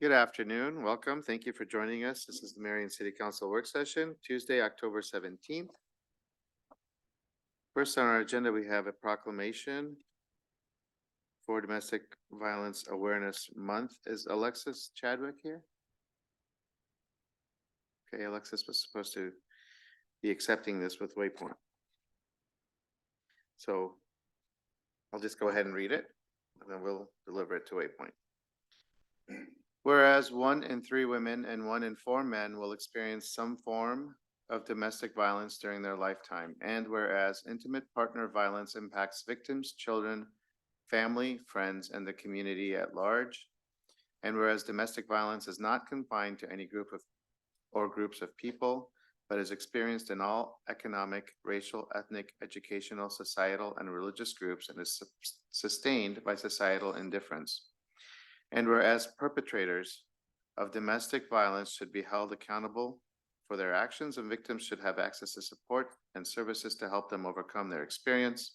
Good afternoon. Welcome. Thank you for joining us. This is the Marion City Council work session, Tuesday, October 17th. First on our agenda, we have a proclamation for Domestic Violence Awareness Month. Is Alexis Chadwick here? Okay, Alexis was supposed to be accepting this with Waypoint. So I'll just go ahead and read it, and then we'll deliver it to Waypoint. Whereas 1 in 3 women and 1 in 4 men will experience some form of domestic violence during their lifetime, and whereas intimate partner violence impacts victims, children, family, friends, and the community at large, and whereas domestic violence is not confined to any group of or groups of people, but is experienced in all economic, racial, ethnic, educational, societal, and religious groups, and is sustained by societal indifference. And whereas perpetrators of domestic violence should be held accountable for their actions, and victims should have access to support and services to help them overcome their experience.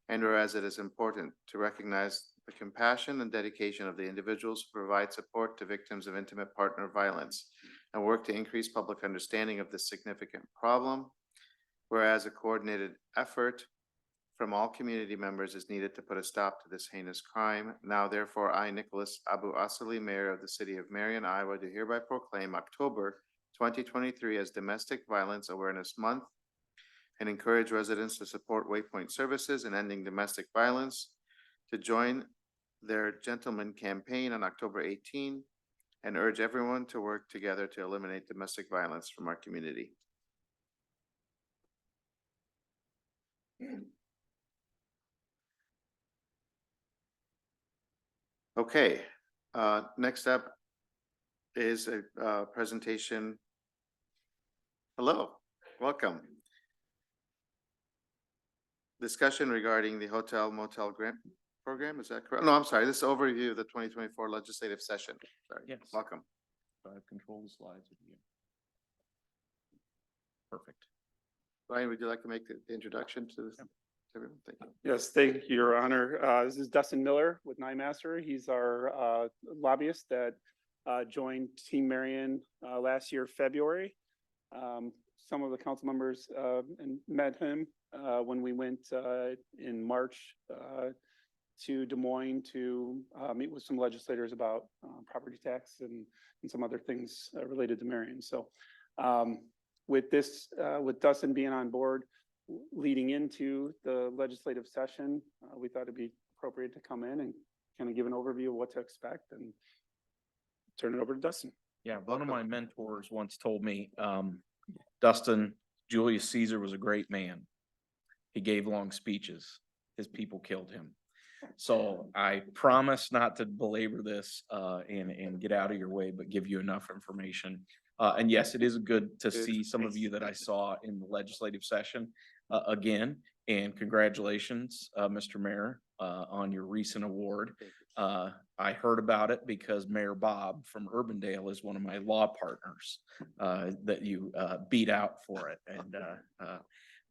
And whereas it is important to recognize the compassion and dedication of the individuals who provide support to victims of intimate partner violence and work to increase public understanding of this significant problem. Whereas a coordinated effort from all community members is needed to put a stop to this heinous crime. Now, therefore, I, Nicholas Abu Asali, Mayor of the City of Marion, Iowa, do hereby proclaim October 2023 as Domestic Violence Awareness Month and encourage residents to support Waypoint Services in ending domestic violence, to join their Gentleman Campaign on October 18, and urge everyone to work together to eliminate domestic violence from our community. Okay, next up is a presentation. Hello, welcome. Discussion regarding the hotel motel grant program, is that correct? No, I'm sorry, this is overview of the 2024 legislative session. Sorry. Yes. Welcome. Control the slides with you. Perfect. Brian, would you like to make the introduction to this? Everyone, thank you. Yes, thank you, Your Honor. This is Dustin Miller with NYMaster. He's our lobbyist that joined Team Marion last year, February. Some of the council members met him when we went in March to Des Moines to meet with some legislators about property tax and some other things related to Marion. So with Dustin being on board, leading into the legislative session, we thought it'd be appropriate to come in and kind of give an overview of what to expect and turn it over to Dustin. Yeah, one of my mentors once told me, Dustin, Julius Caesar was a great man. He gave long speeches. His people killed him. So I promise not to belabor this and get out of your way, but give you enough information. And yes, it is good to see some of you that I saw in the legislative session again. And congratulations, Mr. Mayor, on your recent award. I heard about it because Mayor Bob from Urbandale is one of my law partners that you beat out for it. And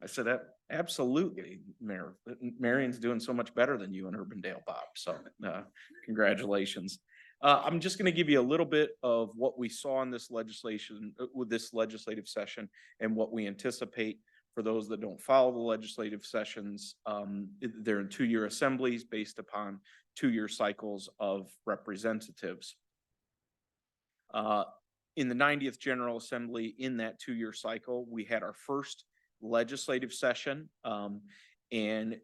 I said, that absolutely, Mayor. Marion's doing so much better than you in Urbandale, Bob. So congratulations. I'm just going to give you a little bit of what we saw in this legislation with this legislative session and what we anticipate for those that don't follow the legislative sessions. They're in 2-year assemblies based upon 2-year cycles of representatives. In the 90th General Assembly, in that 2-year cycle, we had our first legislative session. And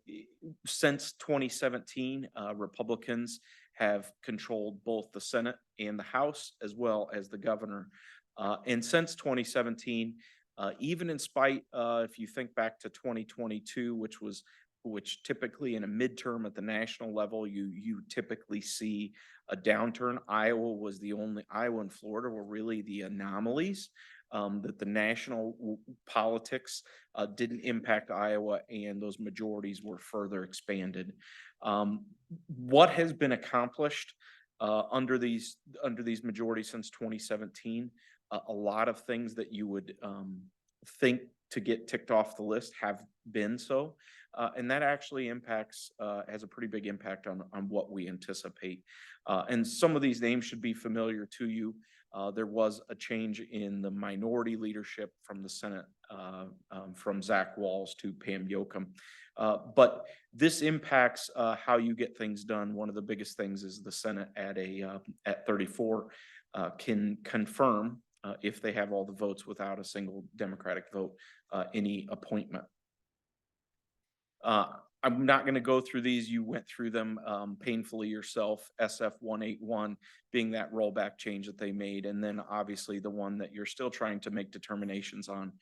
since 2017, Republicans have controlled both the Senate and the House, as well as the governor. And since 2017, even in spite, if you think back to 2022, which typically in a midterm at the national level, you typically see a downturn. Iowa and Florida were really the anomalies. That the national politics didn't impact Iowa, and those majorities were further expanded. What has been accomplished under these majorities since 2017? A lot of things that you would think to get ticked off the list have been so. And that actually has a pretty big impact on what we anticipate. And some of these names should be familiar to you. There was a change in the minority leadership from the Senate, from Zach Walls to Pam Yocum. But this impacts how you get things done. One of the biggest things is the Senate at 34 can confirm, if they have all the votes without a single Democratic vote, any appointment. I'm not going to go through these. You went through them painfully yourself. SF 181 being that rollback change that they made. And then obviously the one that you're still trying to make determinations on,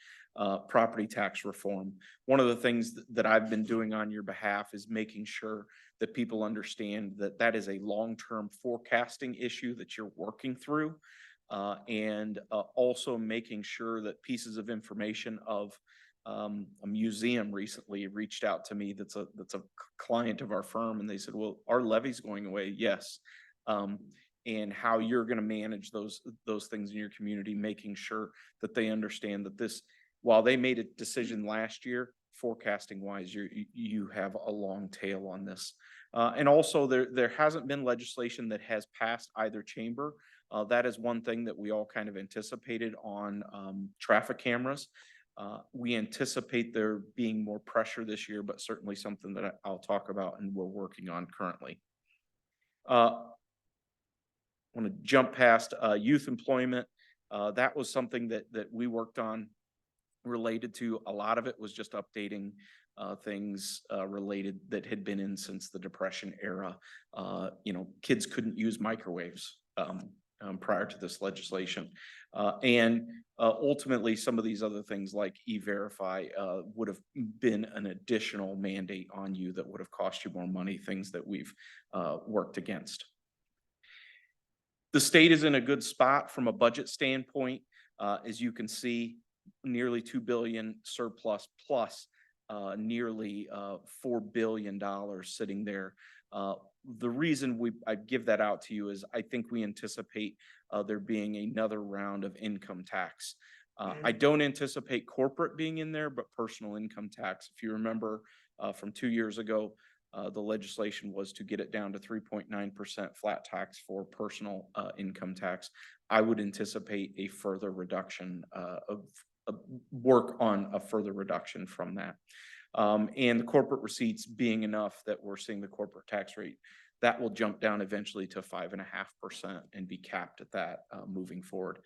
property tax reform. One of the things that I've been doing on your behalf is making sure that people understand that that is a long-term forecasting issue that you're working through. And also making sure that pieces of information of a museum recently reached out to me that's a client of our firm, and they said, well, our levy's going away. Yes. And how you're going to manage those things in your community, making sure that they understand that this, while they made a decision last year, forecasting wise, you have a long tail on this. And also there hasn't been legislation that has passed either chamber. That is one thing that we all kind of anticipated on traffic cameras. We anticipate there being more pressure this year, but certainly something that I'll talk about and we're working on currently. I want to jump past youth employment. That was something that we worked on related to. A lot of it was just updating things related that had been in since the Depression era. Kids couldn't use microwaves prior to this legislation. And ultimately, some of these other things like E-Verify would have been an additional mandate on you that would have cost you more money, things that we've worked against. The state is in a good spot from a budget standpoint. As you can see, nearly $2 billion surplus plus nearly $4 billion sitting there. The reason I give that out to you is I think we anticipate there being another round of income tax. I don't anticipate corporate being in there, but personal income tax. If you remember from 2 years ago, the legislation was to get it down to 3.9% flat tax for personal income tax. I would anticipate a further reduction work on a further reduction from that. And the corporate receipts being enough that we're seeing the corporate tax rate, that will jump down eventually to 5.5% and be capped at that moving forward.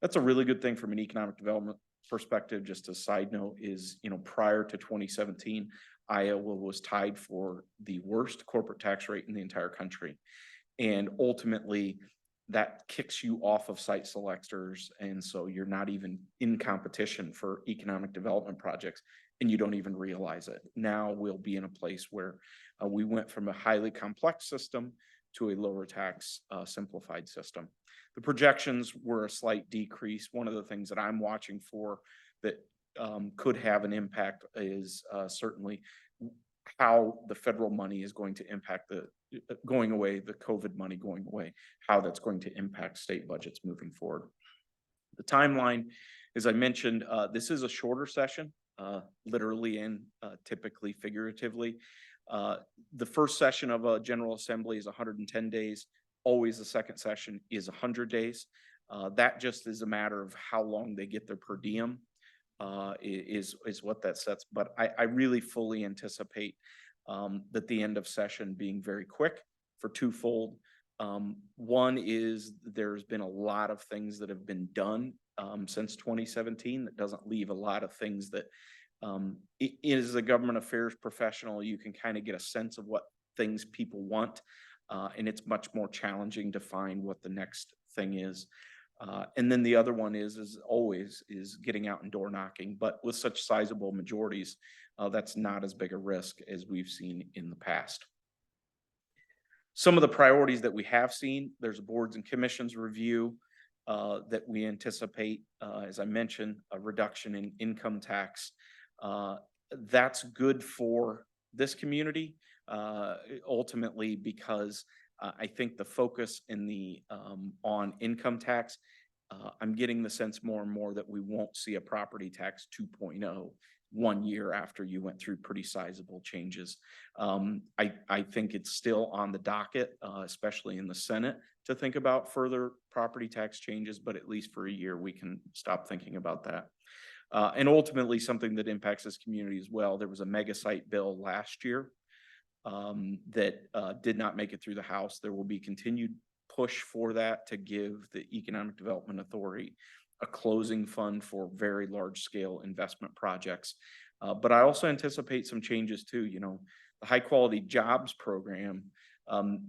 That's a really good thing from an economic development perspective. Just a side note is, prior to 2017, Iowa was tied for the worst corporate tax rate in the entire country. And ultimately, that kicks you off of site selectors. And so you're not even in competition for economic development projects, and you don't even realize it. Now we'll be in a place where we went from a highly complex system to a lower tax simplified system. The projections were a slight decrease. One of the things that I'm watching for that could have an impact is certainly how the federal money is going to impact the COVID money going away, how that's going to impact state budgets moving forward. The timeline, as I mentioned, this is a shorter session, literally and typically figuratively. The first session of a General Assembly is 110 days. Always the second session is 100 days. That just is a matter of how long they get their per diem is what that sets. But I really fully anticipate that the end of session being very quick for twofold. One is there's been a lot of things that have been done since 2017 that doesn't leave a lot of things that as a government affairs professional, you can kind of get a sense of what things people want. And it's much more challenging to find what the next thing is. And then the other one is always getting out and door knocking, but with such sizable majorities, that's not as big a risk as we've seen in the past. Some of the priorities that we have seen, there's a boards and commissions review that we anticipate, as I mentioned, a reduction in income tax. That's good for this community, ultimately, because I think the focus in the on income tax, I'm getting the sense more and more that we won't see a property tax 2.0 1 year after you went through pretty sizable changes. I think it's still on the docket, especially in the Senate, to think about further property tax changes, but at least for a year, we can stop thinking about that. And ultimately, something that impacts this community as well, there was a mega site bill last year that did not make it through the House. There will be continued push for that to give the Economic Development Authority a closing fund for very large scale investment projects. But I also anticipate some changes too. You know, the high quality jobs program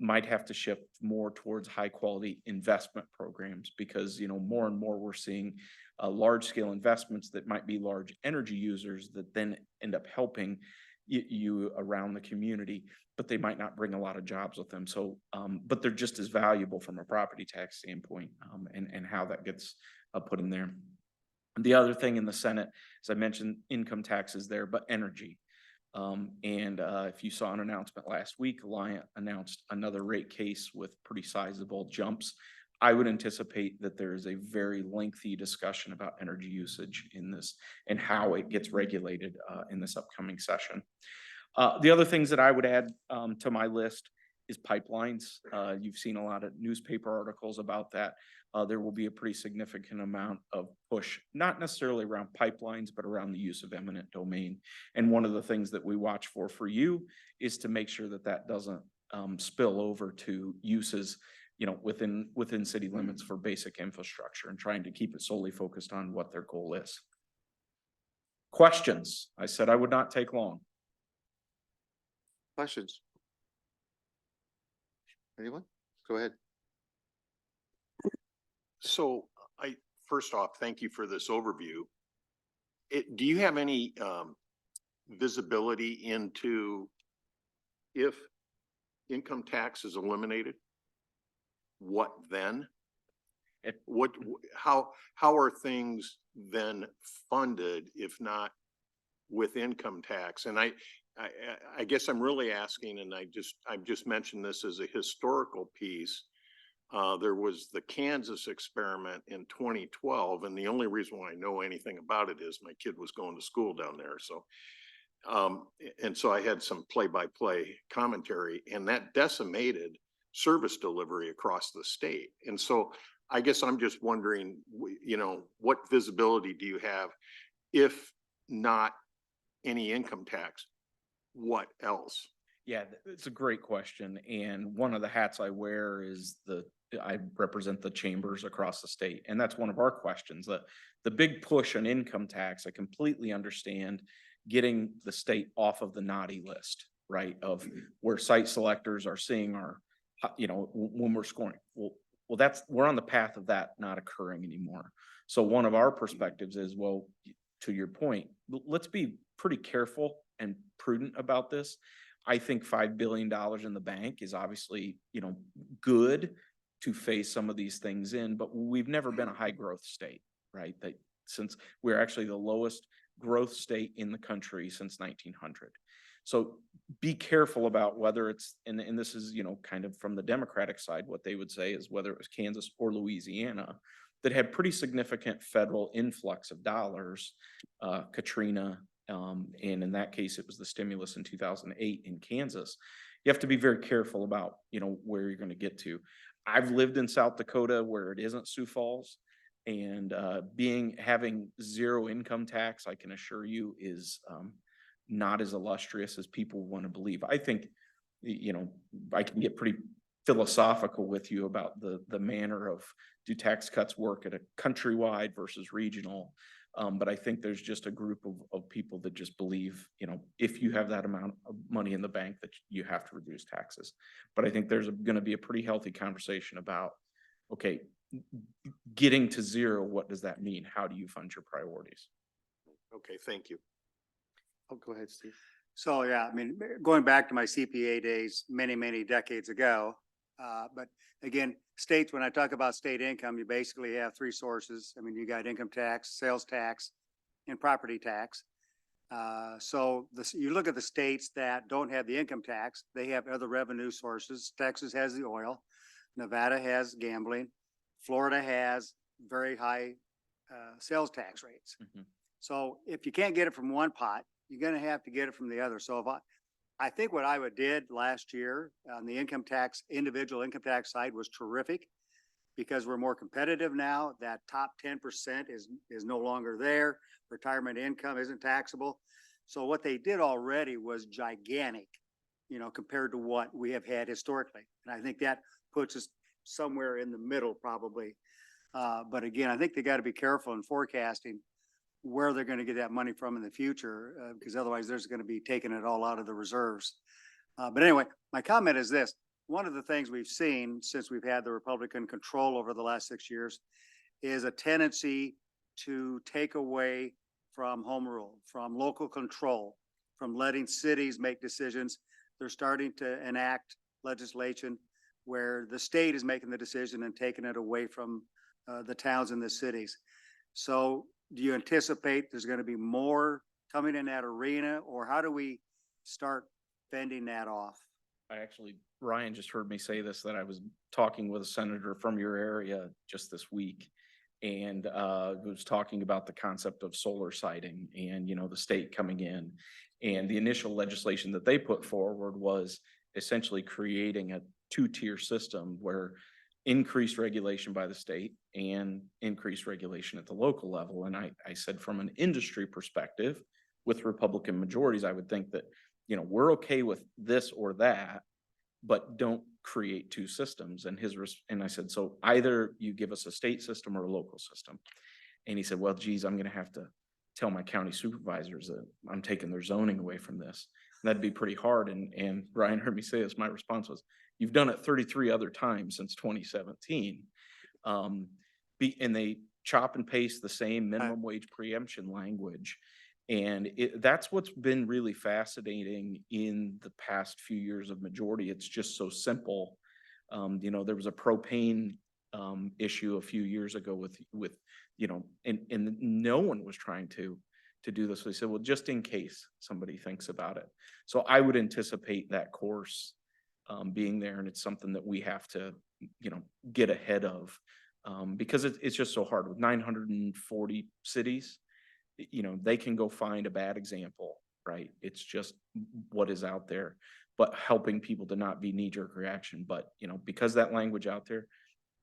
might have to shift more towards high quality investment programs because, you know, more and more we're seeing large scale investments that might be large energy users that then end up helping you around the community, but they might not bring a lot of jobs with them. So, but they're just as valuable from a property tax standpoint, and how that gets put in there. The other thing in the Senate, as I mentioned, income taxes there, but energy. If you saw an announcement last week, Alliant announced another rate case with pretty sizable jumps. I would anticipate that there is a very lengthy discussion about energy usage in this and how it gets regulated in this upcoming session. The other things that I would add to my list is pipelines. You've seen a lot of newspaper articles about that. There will be a pretty significant amount of push, not necessarily around pipelines, but around the use of eminent domain. And one of the things that we watch for you is to make sure that that doesn't spill over to uses, you know, within city limits for basic infrastructure, and trying to keep it solely focused on what their goal is. Questions? I said I would not take long. Questions? Anyone? Go ahead. So first off, thank you for this overview. Do you have any visibility into if income tax is eliminated? What then? How are things then funded if not with income tax? And I guess I'm really asking, and I've just mentioned this as a historical piece. There was the Kansas experiment in 2012, and the only reason why I know anything about it is my kid was going to school down there. So, and so I had some play-by-play commentary, and that decimated service delivery across the state. And so I guess I'm just wondering, you know, what visibility do you have if not any income tax? What else? Yeah, it's a great question. And one of the hats I wear is I represent the chambers across the state. And that's one of our questions. The big push on income tax, I completely understand getting the state off of the naughty list, right? Of where site selectors are seeing our, you know, when we're scoring. Well, we're on the path of that not occurring anymore. So one of our perspectives is, well, to your point, let's be pretty careful and prudent about this. I think $5 billion in the bank is obviously, you know, good to phase some of these things in, but we've never been a high growth state, right? That since we're actually the lowest growth state in the country since 1900. So be careful about whether it's, and this is, you know, kind of from the Democratic side, what they would say is whether it was Kansas or Louisiana that had pretty significant federal influx of dollars, Katrina, and in that case, it was the stimulus in 2008 in Kansas. You have to be very careful about, you know, where you're going to get to. I've lived in South Dakota where it isn't Sioux Falls, and having zero income tax, I can assure you, is not as illustrious as people want to believe. I think, you know, I can get pretty philosophical with you about the manner of, do tax cuts work at a countrywide versus regional? But I think there's just a group of people that just believe, you know, if you have that amount of money in the bank that you have to reduce taxes. But I think there's going to be a pretty healthy conversation about, okay, getting to zero, what does that mean? How do you fund your priorities? Okay, thank you. Oh, go ahead, Steve. So, yeah, I mean, going back to my CPA days, many, many decades ago. But again, states, when I talk about state income, you basically have three sources. I mean, you got income tax, sales tax, and property tax. So you look at the states that don't have the income tax, they have other revenue sources. Texas has the oil. Nevada has gambling. Florida has very high sales tax rates. Mhm. So if you can't get it from one pot, you're gonna have to get it from the other. So if I think what Iowa did last year on the income tax, individual income tax side was terrific because we're more competitive now. That top 10% is no longer there. Retirement income isn't taxable. So what they did already was gigantic, compared to what we have had historically. And I think that puts us somewhere in the middle probably. But again, I think they got to be careful in forecasting where they're going to get that money from in the future, because otherwise there's going to be taking it all out of the reserves. But anyway, my comment is this. One of the things we've seen since we've had the Republican control over the last 6 years is a tendency to take away from home rule, from local control, from letting cities make decisions. They're starting to enact legislation where the state is making the decision and taking it away from the towns and the cities. So do you anticipate there's going to be more coming in that arena, or how do we start fending that off? Ryan just heard me say this, that I was talking with a senator from your area just this week. And was talking about the concept of solar siting and, the state coming in. And the initial legislation that they put forward was essentially creating a two-tier system where increased regulation by the state and increased regulation at the local level. And I said, from an industry perspective, with Republican majorities, I would think that, we're okay with this or that, but don't create two systems. And I said, so either you give us a state system or a local system. And he said, well, geez, I'm going to have to tell my county supervisors that I'm taking their zoning away from this. And that'd be pretty hard. And Ryan heard me say this. My response was, you've done it 33 other times since 2017. And they chop and paste the same minimum wage preemption language. And that's what's been really fascinating in the past few years of majority. It's just so simple. There was a propane issue a few years ago with and no one was trying to do this. So they said, well, just in case somebody thinks about it. So I would anticipate that course being there, and it's something that we have to, get ahead of because it's just so hard with 940 cities. They can go find a bad example, right? It's just what is out there, but helping people to not be knee-jerk reaction. But, because that language out there,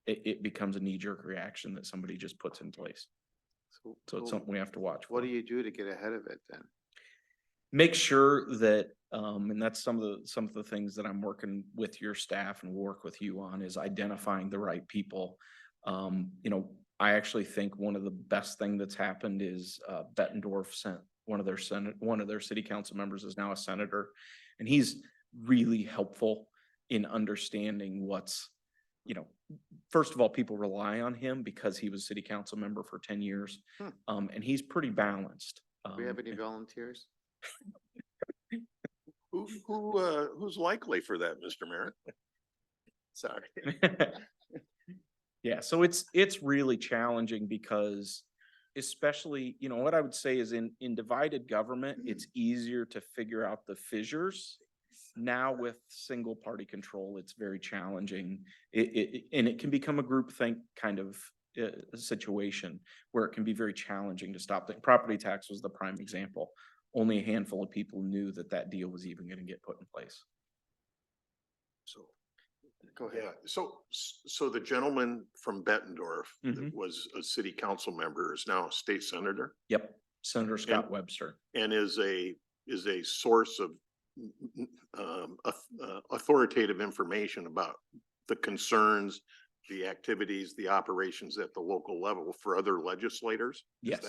it becomes a knee-jerk reaction that somebody just puts in place. So it's something we have to watch for. What do you do to get ahead of it then? Make sure that, and that's some of the things that I'm working with your staff and work with you on, is identifying the right people. I actually think one of the best thing that's happened is Bettendorf sent one of their city council members is now a senator, and he's really helpful in understanding what's, first of all, people rely on him because he was city council member for 10 years. And he's pretty balanced. Do we have any volunteers? Who's likely for that, Mr. Merritt? Sorry. Yeah, so it's really challenging because, especially, what I would say is in divided government, it's easier to figure out the fissures. Now with single party control, it's very challenging. And it can become a groupthink kind of situation where it can be very challenging to stop. The property tax was the prime example. Only a handful of people knew that deal was even going to get put in place. So, Go ahead. yeah, so the gentleman from Bettendorf that was a city council member is now a state senator? Yep, Senator Scott Webster. And is a source of authoritative information about the concerns, the activities, the operations at the local level for other legislators? Yes.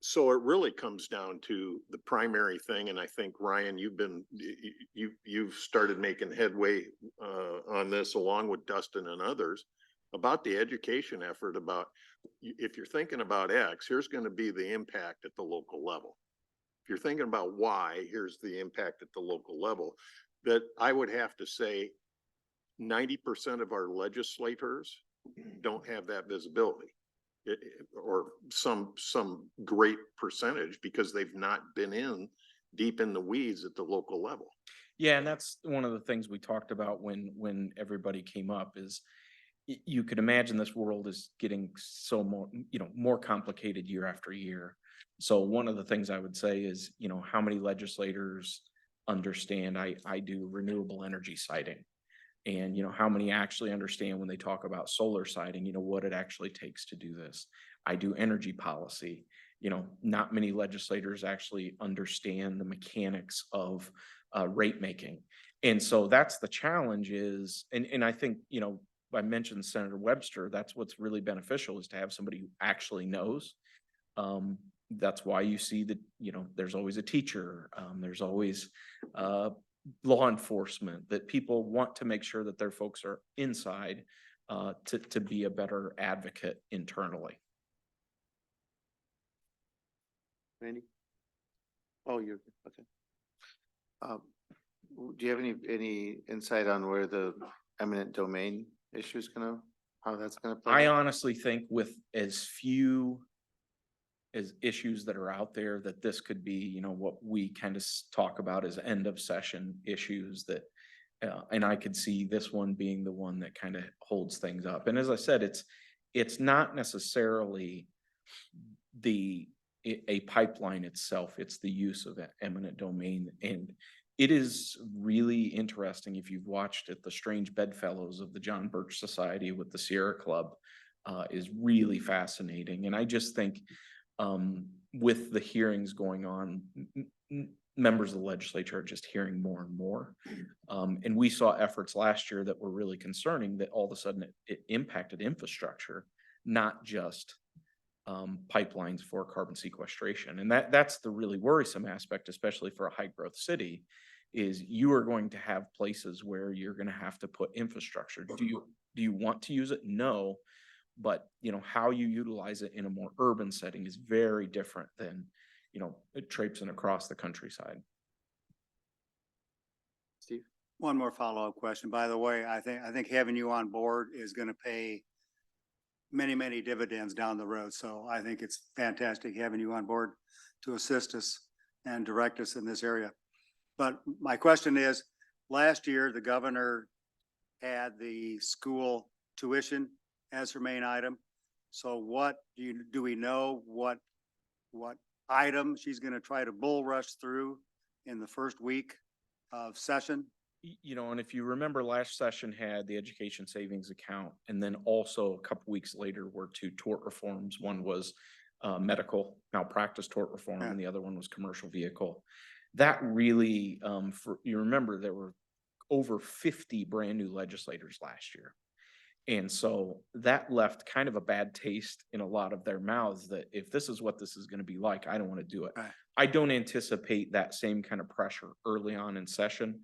So it really comes down to the primary thing, and I think, Ryan, you've started making headway on this along with Dustin and others about the education effort about, if you're thinking about X, here's going to be the impact at the local level. If you're thinking about Y, here's the impact at the local level. That I would have to say 90% of our legislators don't have that visibility. Or some great percentage, because they've not been deep in the weeds at the local level. Yeah, and that's one of the things we talked about when everybody came up is you could imagine this world is getting so more complicated year after year. So one of the things I would say is, how many legislators understand I do renewable energy siting? And, how many actually understand when they talk about solar siting, what it actually takes to do this? I do energy policy. Not many legislators actually understand the mechanics of rate making. And so that's the challenge is, and I think, I mentioned Senator Webster, that's what's really beneficial is to have somebody who actually knows. That's why you see that, there's always a teacher, there's always law enforcement, that people want to make sure that their folks are inside to be a better advocate internally. Randy? Oh, you're, okay. Do you have any insight on where the eminent domain issue is how that's gonna play? I honestly think with as few as issues that are out there, that this could be, what we kind of talk about as end of session issues that, and I could see this one being the one that kind of holds things up. And as I said, it's not necessarily a pipeline itself, it's the use of eminent domain. And it is really interesting if you've watched it, the Strange Bedfellows of the John Birch Society with the Sierra Club is really fascinating. And I just think with the hearings going on, members of the legislature are just hearing more and more. And we saw efforts last year that were really concerning, that all of a sudden it impacted infrastructure, not just pipelines for carbon sequestration. And that's the really worrisome aspect, especially for a high growth city, is you are going to have places where you're going to have to put infrastructure. Do you want to use it? No. But, how you utilize it in a more urban setting is very different than, traipsing across the countryside. Steve? One more follow-up question. By the way, I think having you on board is going to pay many, many dividends down the road. So I think it's fantastic having you on board to assist us and direct us in this area. But my question is, last year, the governor had the school tuition as her main item. So what do we know what item she's going to try to bull rush through in the first week of session? And if you remember, last session had the education savings account, and then also a couple weeks later were two tort reforms. One was medical malpractice tort reform, and the other one was commercial vehicle. That really, you remember, there were over 50 brand new legislators last year. And so that left kind of a bad taste in a lot of their mouths, that if this is what this is going to be like, I don't want to do it. Right. I don't anticipate that same kind of pressure early on in session.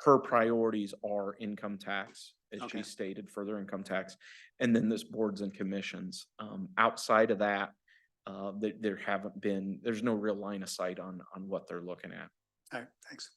Her priorities are income tax, as she stated, further income tax, and then this boards and commissions. Outside of that, there's no real line of sight on what they're looking at. All right, thanks.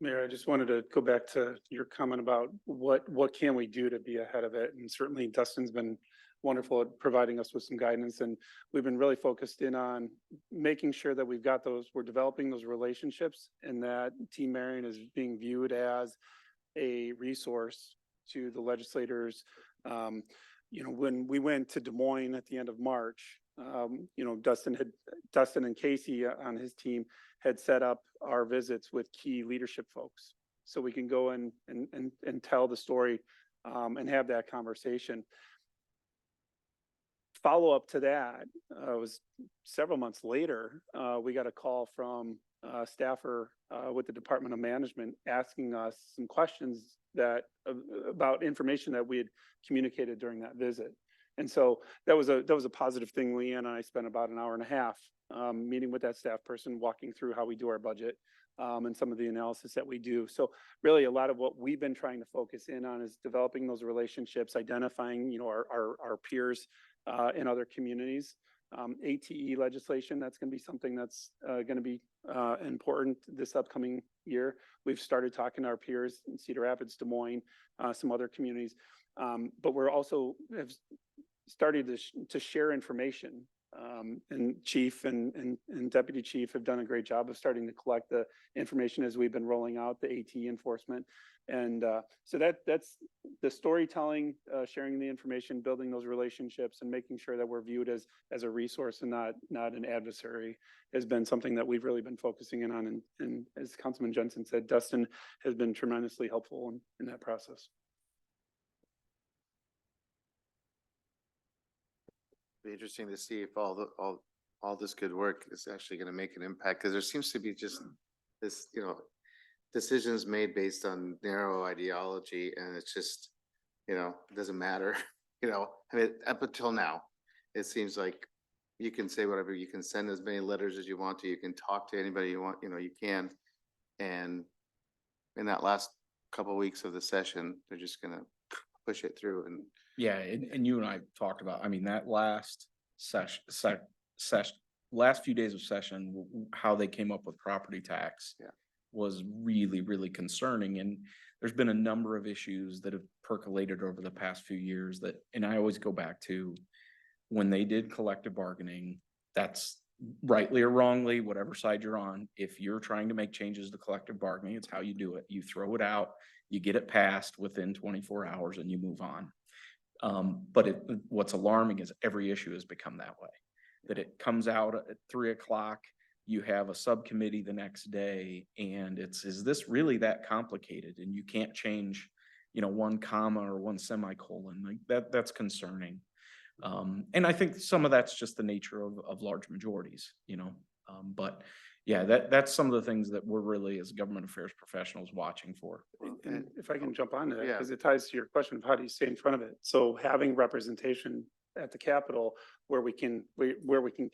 Mayor, I just wanted to go back to your comment about what can we do to be ahead of it? And certainly Dustin's been wonderful at providing us with some guidance, and we've been really focused in on making sure that we're developing those relationships, and that Team Marion is being viewed as a resource to the legislators. When we went to Des Moines at the end of March, Dustin and Casey on his team had set up our visits with key leadership folks, so we can go and tell the story and have that conversation. Follow up to that was several months later. We got a call from a staffer with the Department of Management asking us some questions about information that we had communicated during that visit. And so that was a positive thing. Leanne and I spent about an hour and a half meeting with that staff person, walking through how we do our budget and some of the analysis that we do. So really a lot of what we've been trying to focus in on is developing those relationships, identifying, our peers in other communities. ATE legislation, that's going to be something that's going to be important this upcoming year. We've started talking to our peers in Cedar Rapids, Des Moines, some other communities, but we're also have started to share information And chief and deputy chief have done a great job of starting to collect the information as we've been rolling out the AT enforcement. And so that's the storytelling, sharing the information, building those relationships, and making sure that we're viewed as a resource and not an adversary has been something that we've really been focusing in on. And as Councilman Jensen said, Dustin has been tremendously helpful in that process. Be interesting to see if all this good work is actually going to make an impact, because there seems to be just this, decisions made based on narrow ideology, and it's just, it doesn't matter. I mean, up until now, it seems like you can say whatever, you can send as many letters as you want to, you can talk to anybody you want, you can. And in that last couple of weeks of the session, they're just gonna push it through. And Yeah, and you and I talked about, I mean, that last last few days of session, how they came up with property tax. Yeah. Was really, really concerning. And there's been a number of issues that have percolated over the past few years and I always go back to when they did collective bargaining, that's rightly or wrongly, whatever side you're on. If you're trying to make changes to collective bargaining, it's how you do it. You throw it out, you get it passed within 24 hours and you move on. But what's alarming is every issue has become that way, that it comes out at 3 o'clock, you have a subcommittee the next day, and is this really that complicated? And you can't change, one comma or one semicolon, like that's concerning. And I think some of that's just the nature of large majorities, but yeah, that's some of the things that we're really, as government affairs professionals, watching for. And if I can jump on to that, Yeah. because it ties to your question of how do you stay in front of it? So having representation at the Capitol where we can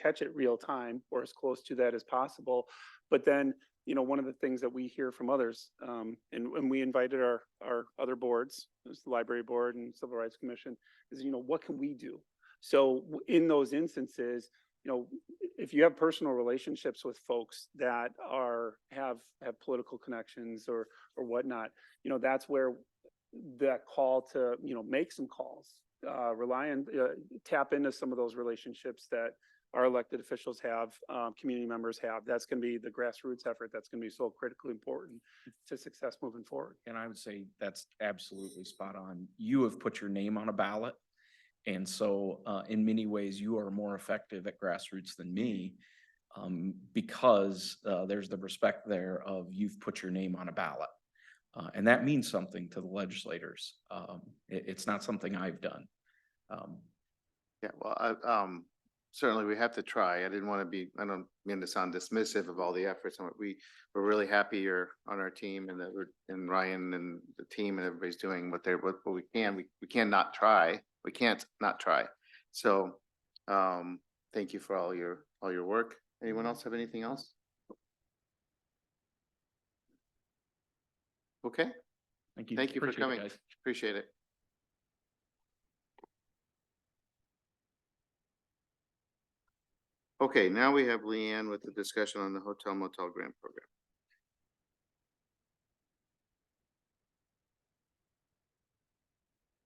catch it real time or as close to that as possible. But then, one of the things that we hear from others, and we invited our other boards, there's the Library Board and Civil Rights Commission, is, what can we do? So in those instances, if you have personal relationships with folks that have political connections or whatnot, that's where that call to, make some calls, rely on, tap into some of those relationships that our elected officials have, community members have. That's going to be the grassroots effort. That's going to be so critically important to success moving forward. And I would say that's absolutely spot on. You have put your name on a ballot. And so in many ways, you are more effective at grassroots than me because there's the respect there of you've put your name on a ballot. And that means something to the legislators. It's not something I've done. yeah, well, certainly we have to try. I don't mean to sound dismissive of all the efforts. And we're really happy you're on our team, and and Ryan and the team and everybody's doing what we can. We cannot try. We can't not try. So, thank you for all your work. Anyone else have anything else? Okay, Thank you. thank you for Appreciate it, coming. guys. Appreciate it. Okay, now we have Leanne with the discussion on the hotel motel grant program.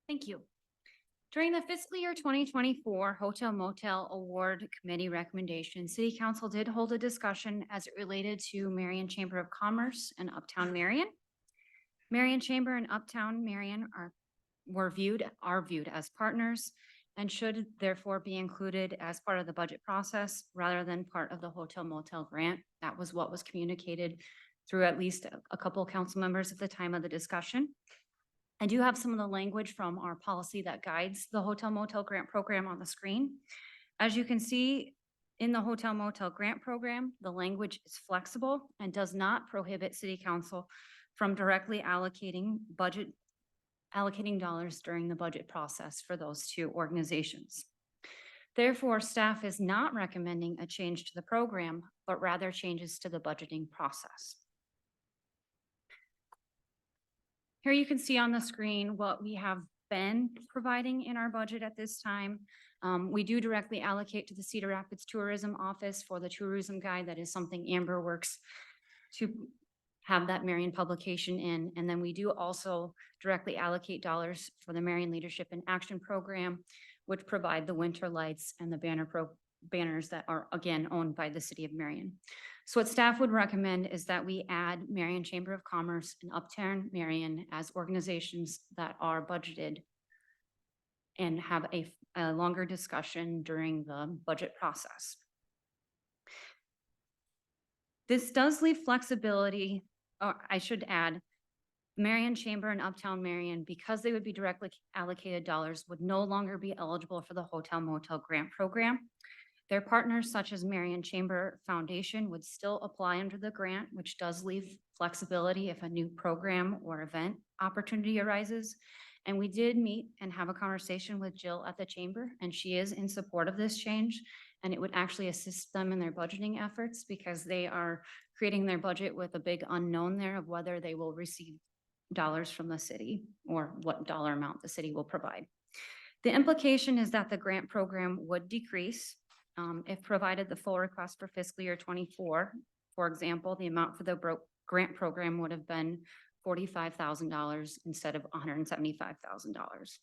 Thank you. During the fiscal year 2024 Hotel Motel Award Committee recommendation, City Council did hold a discussion as it related to Marion Chamber of Commerce and Uptown Marion. Marion Chamber and Uptown Marion are viewed as partners and should therefore be included as part of the budget process rather than part of the hotel motel grant. That was what was communicated through at least a couple of council members at the time of the discussion. I do have some of the language from our policy that guides the hotel motel grant program on the screen. As you can see in the hotel motel grant program, the language is flexible and does not prohibit City Council from directly allocating dollars during the budget process for those two organizations. Therefore, staff is not recommending a change to the program, but rather changes to the budgeting process. Here you can see on the screen what we have been providing in our budget at this time. We do directly allocate to the Cedar Rapids Tourism Office for the tourism guide. That is something Amber works to have that Marion publication in. And then we do also directly allocate dollars for the Marion Leadership in Action Program, which provide the winter lights and the banners that are again owned by the city of Marion. So what staff would recommend is that we add Marion Chamber of Commerce and Uptown Marion as organizations that are budgeted and have a longer discussion during the budget process. This does leave flexibility, or I should add, Marion Chamber and Uptown Marion, because they would be directly allocated dollars, would no longer be eligible for the hotel motel grant program. Their partners such as Marion Chamber Foundation would still apply under the grant, which does leave flexibility if a new program or event opportunity arises. And we did meet and have a conversation with Jill at the chamber, and she is in support of this change. And it would actually assist them in their budgeting efforts because they are creating their budget with a big unknown there of whether they will receive dollars from the city or what dollar amount the city will provide. The implication is that the grant program would decrease if provided the full request for fiscal year 24. For example, the amount for the grant program would have been $45,000 instead of $175,000.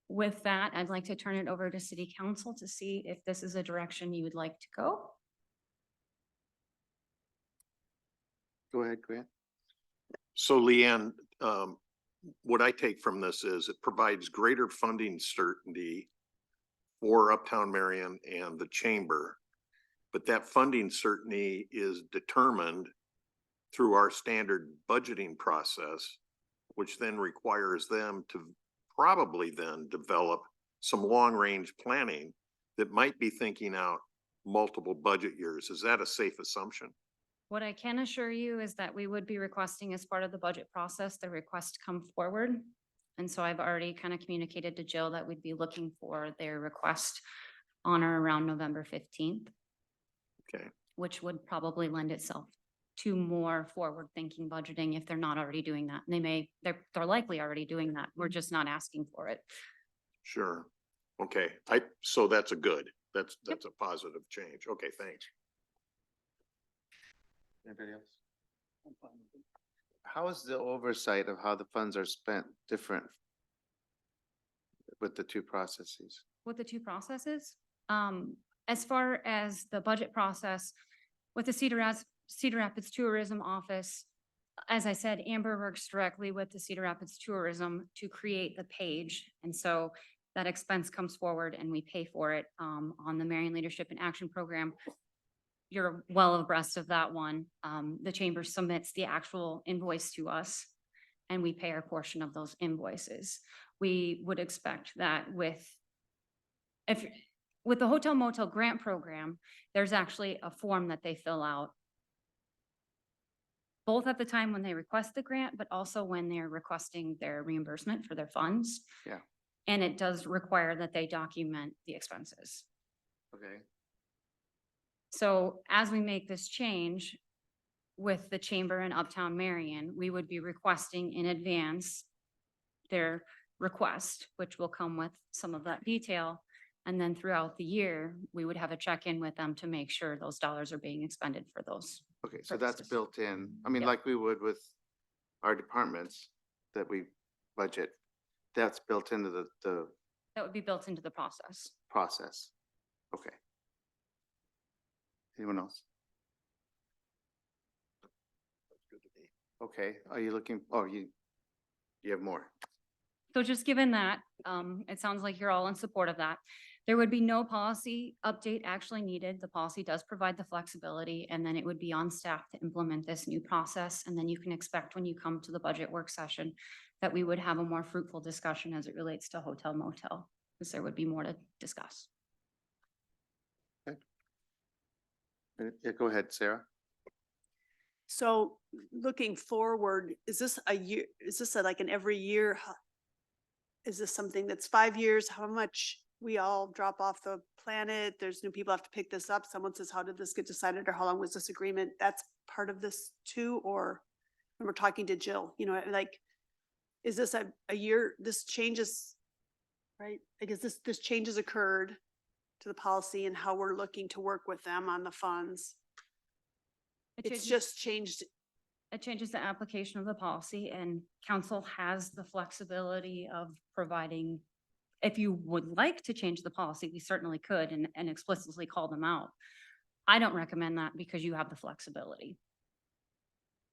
With that, I'd like to turn it over to City Council to see if this is a direction you would like to go. Go ahead, Grant. So Leanne, what I take from this is it provides greater funding certainty for Uptown Marion and the chamber. But that funding certainty is determined through our standard budgeting process, which then requires them to probably then develop some long-range planning that might be thinking out multiple budget years. Is that a safe assumption? What I can assure you is that we would be requesting as part of the budget process, the request come forward. And so I've already kind of communicated to Jill that we'd be looking for their request on or around November 15th. Okay. Which would probably lend itself to more forward-thinking budgeting if they're not already doing that. And they're likely already doing that. We're just not asking for it. Sure. Okay. So that's a good, that's a positive change. Okay, thanks. Anybody else? How is the oversight of how the funds are spent different with the two processes? With the two processes, as far as the budget process, with the Cedar Rapids Tourism Office, as I said, Amber works directly with the Cedar Rapids Tourism to create the page. And so that expense comes forward and we pay for it on the Marion Leadership and Action Program. You're well abreast of that one. The chamber submits the actual invoice to us and we pay our portion of those invoices. We would expect that with the hotel motel grant program, there's actually a form that they fill out both at the time when they request the grant, but also when they're requesting their reimbursement for their funds. Yeah. And it does require that they document the expenses. Okay. So as we make this change with the chamber in Uptown Marion, we would be requesting in advance their request, which will come with some of that detail. And then throughout the year, we would have a check-in with them to make sure those dollars are being expended for those. Okay, so that's Purposes. built in. I mean, Yeah. like we would with our departments that we budget. That's built into the That would be built into the process. process. Okay. Anyone else? That's good to me. Okay, are you looking, oh, you have more? So just given that, it sounds like you're all in support of that. There would be no policy update actually needed. The policy does provide the flexibility, and then it would be on staff to implement this new process. And then you can expect when you come to the budget work session that we would have a more fruitful discussion as it relates to hotel motel, because there would be more to discuss. Yeah, go ahead, Sarah. So looking forward, is this a year, is this like an every year? Is this something that's 5 years? How much we all drop off the planet? There's new people have to pick this up. Someone says, how did this get decided? Or how long was this agreement? That's part of this too? Or when we're talking to Jill, you know, like, is this a year, this changes, right? I guess this changes occurred to the policy and how we're looking to work with them on the funds. It It's changes- just changed. It changes the application of the policy, and council has the flexibility of providing if you would like to change the policy, we certainly could and explicitly call them out. I don't recommend that because you have the flexibility.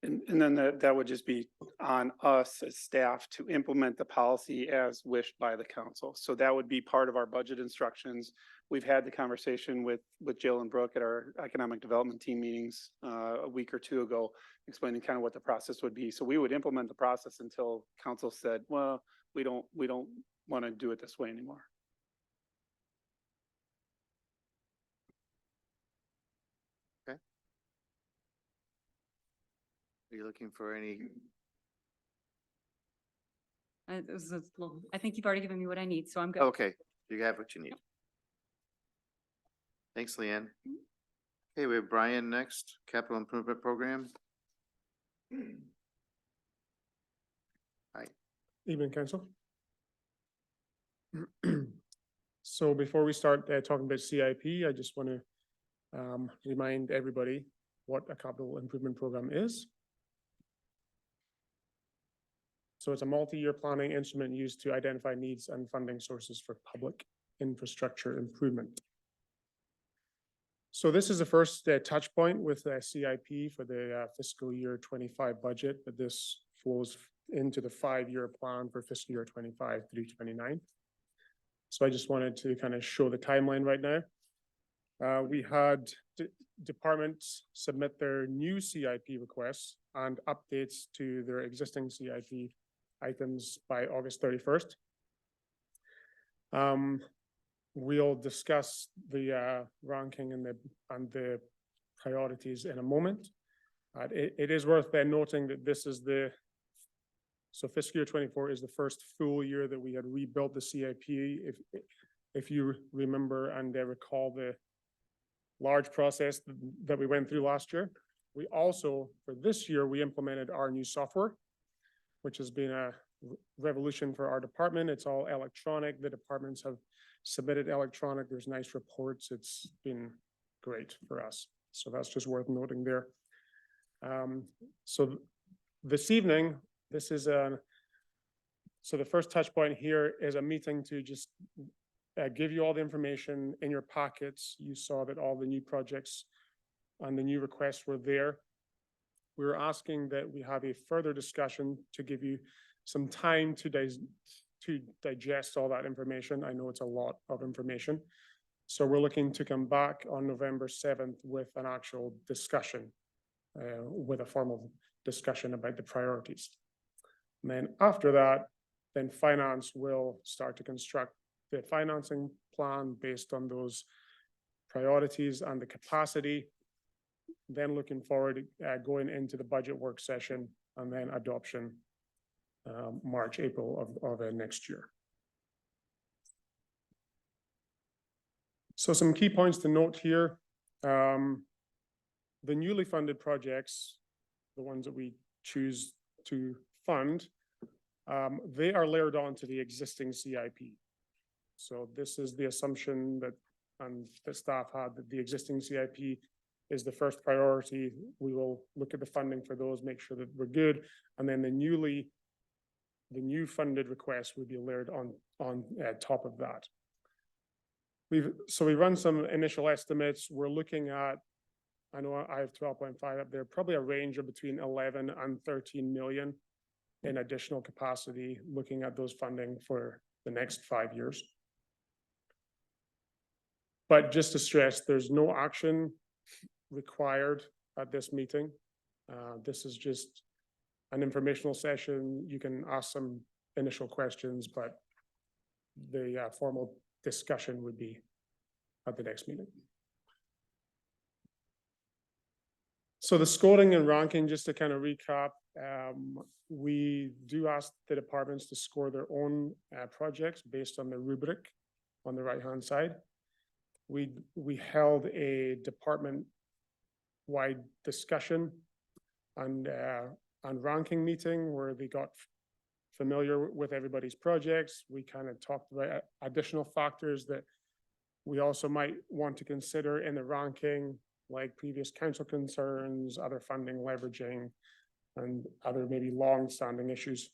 And then that would just be on us as staff to implement the policy as wished by the council. So that would be part of our budget instructions. We've had the conversation with Jill and Brooke at our economic development team meetings a week or two ago, explaining kind of what the process would be. So we would implement the process until council said, well, we don't want to do it this way anymore. Are you looking for any? I think you've already given me what I need, so I'm good. Okay, you have what you need. Thanks, Leanne. Okay, we have Brian next, Capital Improvement Program. Hi. Evening, Council. So before we start talking about CIP, I just want to remind everybody what a capital improvement program is. So it's a multi-year planning instrument used to identify needs and funding sources for public infrastructure improvement. So this is the first touch point with CIP for the fiscal year 25 budget, but this flows into the 5-year plan for fiscal year 25 through 29. So I just wanted to kind of show the timeline right now. We had departments submit their new CIP requests and updates to their existing CIP items by August 31st. We'll discuss the ranking and the priorities in a moment. It is worth noting that this is so fiscal year 24 is the first full year that we had rebuilt the CIP. If you remember and recall the large process that we went through last year. We also, for this year, we implemented our new software, which has been a revolution for our department. It's all electronic. The departments have submitted electronic. There's nice reports. It's been great for us. So that's just worth noting there. So this evening, this is so the first touch point here is a meeting to just give you all the information in your packets. You saw that all the new projects and the new requests were there. We're asking that we have a further discussion to give you some time to digest all that information. I know it's a lot of information. So we're looking to come back on November 7th with an actual discussion, with a formal discussion about the priorities. And then after that, then finance will start to construct the financing plan based on those priorities and the capacity. Then looking forward, going into the budget work session and then adoption March, April of next year. So some key points to note here. The newly funded projects, the ones that we choose to fund, they are layered onto the existing CIP. So this is the assumption that the staff had, that the existing CIP is the first priority. We will look at the funding for those, make sure that we're good. And then the new funded request would be layered on top of that. So we run some initial estimates. We're looking at, I know I have 12.5 up there, probably a range of between 11 and 13 million in additional capacity, looking at those funding for the next 5 years. But just to stress, there's no action required at this meeting. This is just an informational session. You can ask some initial questions, but the formal discussion would be at the next meeting. So the scoring and ranking, just to kind of recap, we do ask the departments to score their own projects based on the rubric on the right-hand side. We held a department-wide discussion and ranking meeting where they got familiar with everybody's projects. We kind of talked about additional factors that we also might want to consider in the ranking, like previous council concerns, other funding leveraging, and other maybe long-standing issues.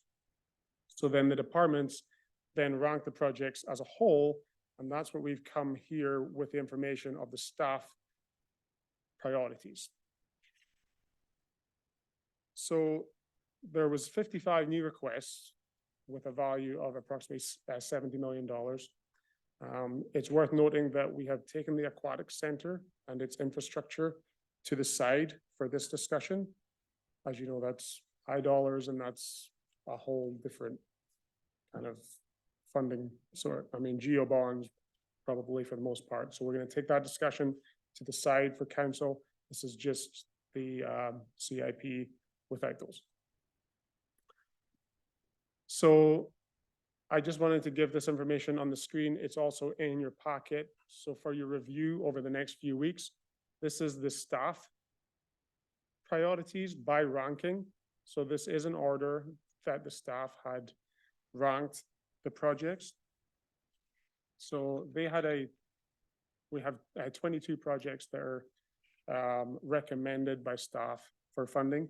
So then the departments then rank the projects as a whole, and that's what we've come here with the information of the staff priorities. So there was 55 new requests with a value of approximately $70 million. It's worth noting that we have taken the aquatic center and its infrastructure to the side for this discussion. As you know, that's high dollars and that's a whole different kind of funding sort. I mean, geo bonds probably for the most part. So we're going to take that discussion to the side for council. This is just the CIP without those. So I just wanted to give this information on the screen. It's also in your packet. So for your review over the next few weeks, this is the staff priorities by ranking. So this is an order that the staff had ranked the projects. So they had we have 22 projects that are recommended by staff for funding,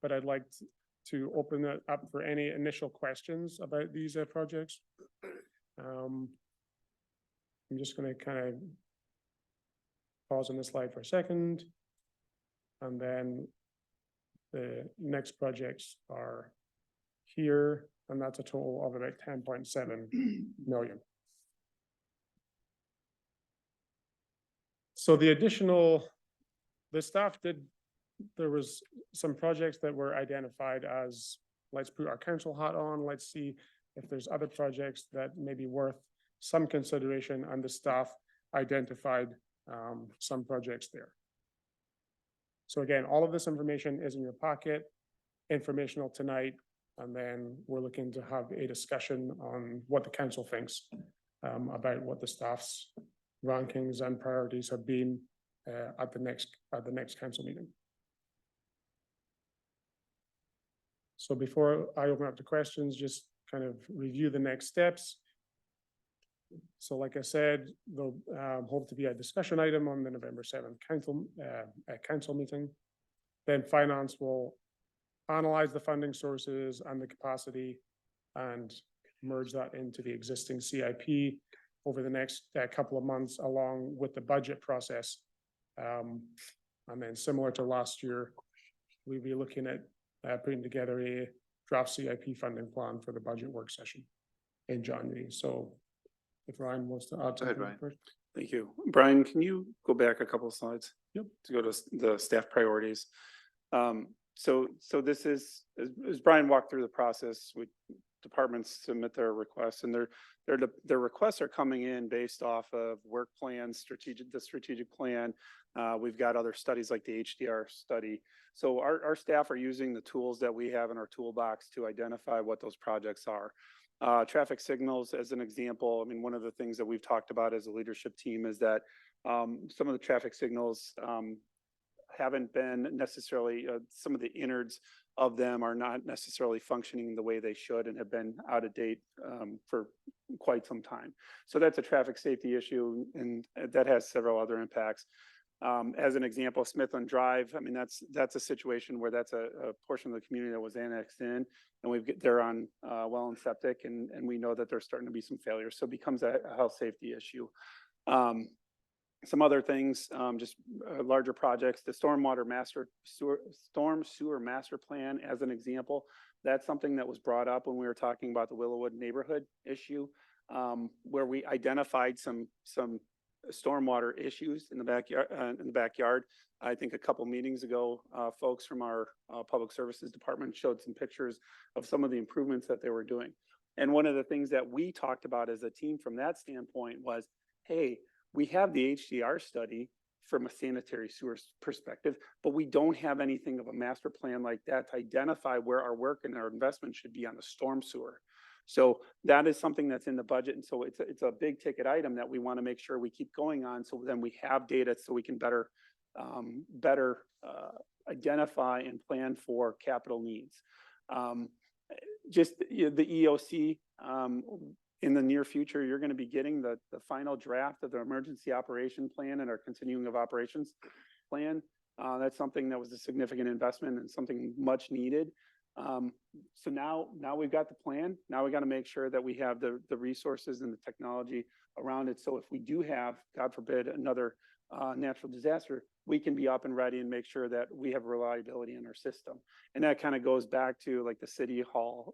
but I'd like to open it up for any initial questions about these projects. I'm just going to kind of pause on the slide for a second. And then the next projects are here, and that's a total of about 10.7 million. So the staff there was some projects that were identified as, let's put our council hat on, let's see if there's other projects that may be worth some consideration, and the staff identified some projects there. So again, all of this information is in your packet, informational tonight, and then we're looking to have a discussion on what the council thinks about what the staff's rankings and priorities have been at the next council meeting. So before I open up to questions, just kind of review the next steps. So like I said, there'll hope to be a discussion item on the November 7th council meeting. Then finance will analyze the funding sources and the capacity and merge that into the existing CIP over the next couple of months, along with the budget process. And then similar to last year, we'll be looking at putting together a draft CIP funding plan for the budget work session in January. So if Ryan wants to add Go ahead, something Ryan. first. Thank you. Brian, can you go back a couple of slides? Yep. To go to the staff priorities. So this is, as Brian walked through the process, departments submit their requests, and their requests are coming in based off of work plans, the strategic plan. We've got other studies like the HDR study. So our staff are using the tools that we have in our toolbox to identify what those projects are. Traffic signals, as an example, I mean, one of the things that we've talked about as a leadership team is that some of the traffic signals haven't been necessarily, some of the innards of them are not necessarily functioning the way they should and have been out of date for quite some time. So that's a traffic safety issue, and that has several other impacts. As an example, Smithland Drive, I mean, that's a situation where that's a portion of the community that was annexed in, and they're on well and septic, and we know that there's starting to be some failures. So it becomes a health safety issue. Some other things, just larger projects, the storm sewer master plan, as an example, that's something that was brought up when we were talking about the Willowwood neighborhood issue, where we identified some stormwater issues in the backyard. I think a couple meetings ago, folks from our public services department showed some pictures of some of the improvements that they were doing. And one of the things that we talked about as a team from that standpoint was, hey, we have the HDR study from a sanitary sewer perspective, but we don't have anything of a master plan like that to identify where our work and our investment should be on the storm sewer. So that is something that's in the budget. And so it's a big ticket item that we want to make sure we keep going on. So then we have data so we can better identify and plan for capital needs. Just the EOC, in the near future, you're going to be getting the final draft of the emergency operation plan and our continuing of operations plan. That's something that was a significant investment and something much needed. So now we've got the plan. Now we got to make sure that we have the resources and the technology around it. So if we do have, God forbid, another natural disaster, we can be up and ready and make sure that we have reliability in our system. And that kind of goes back to like the city hall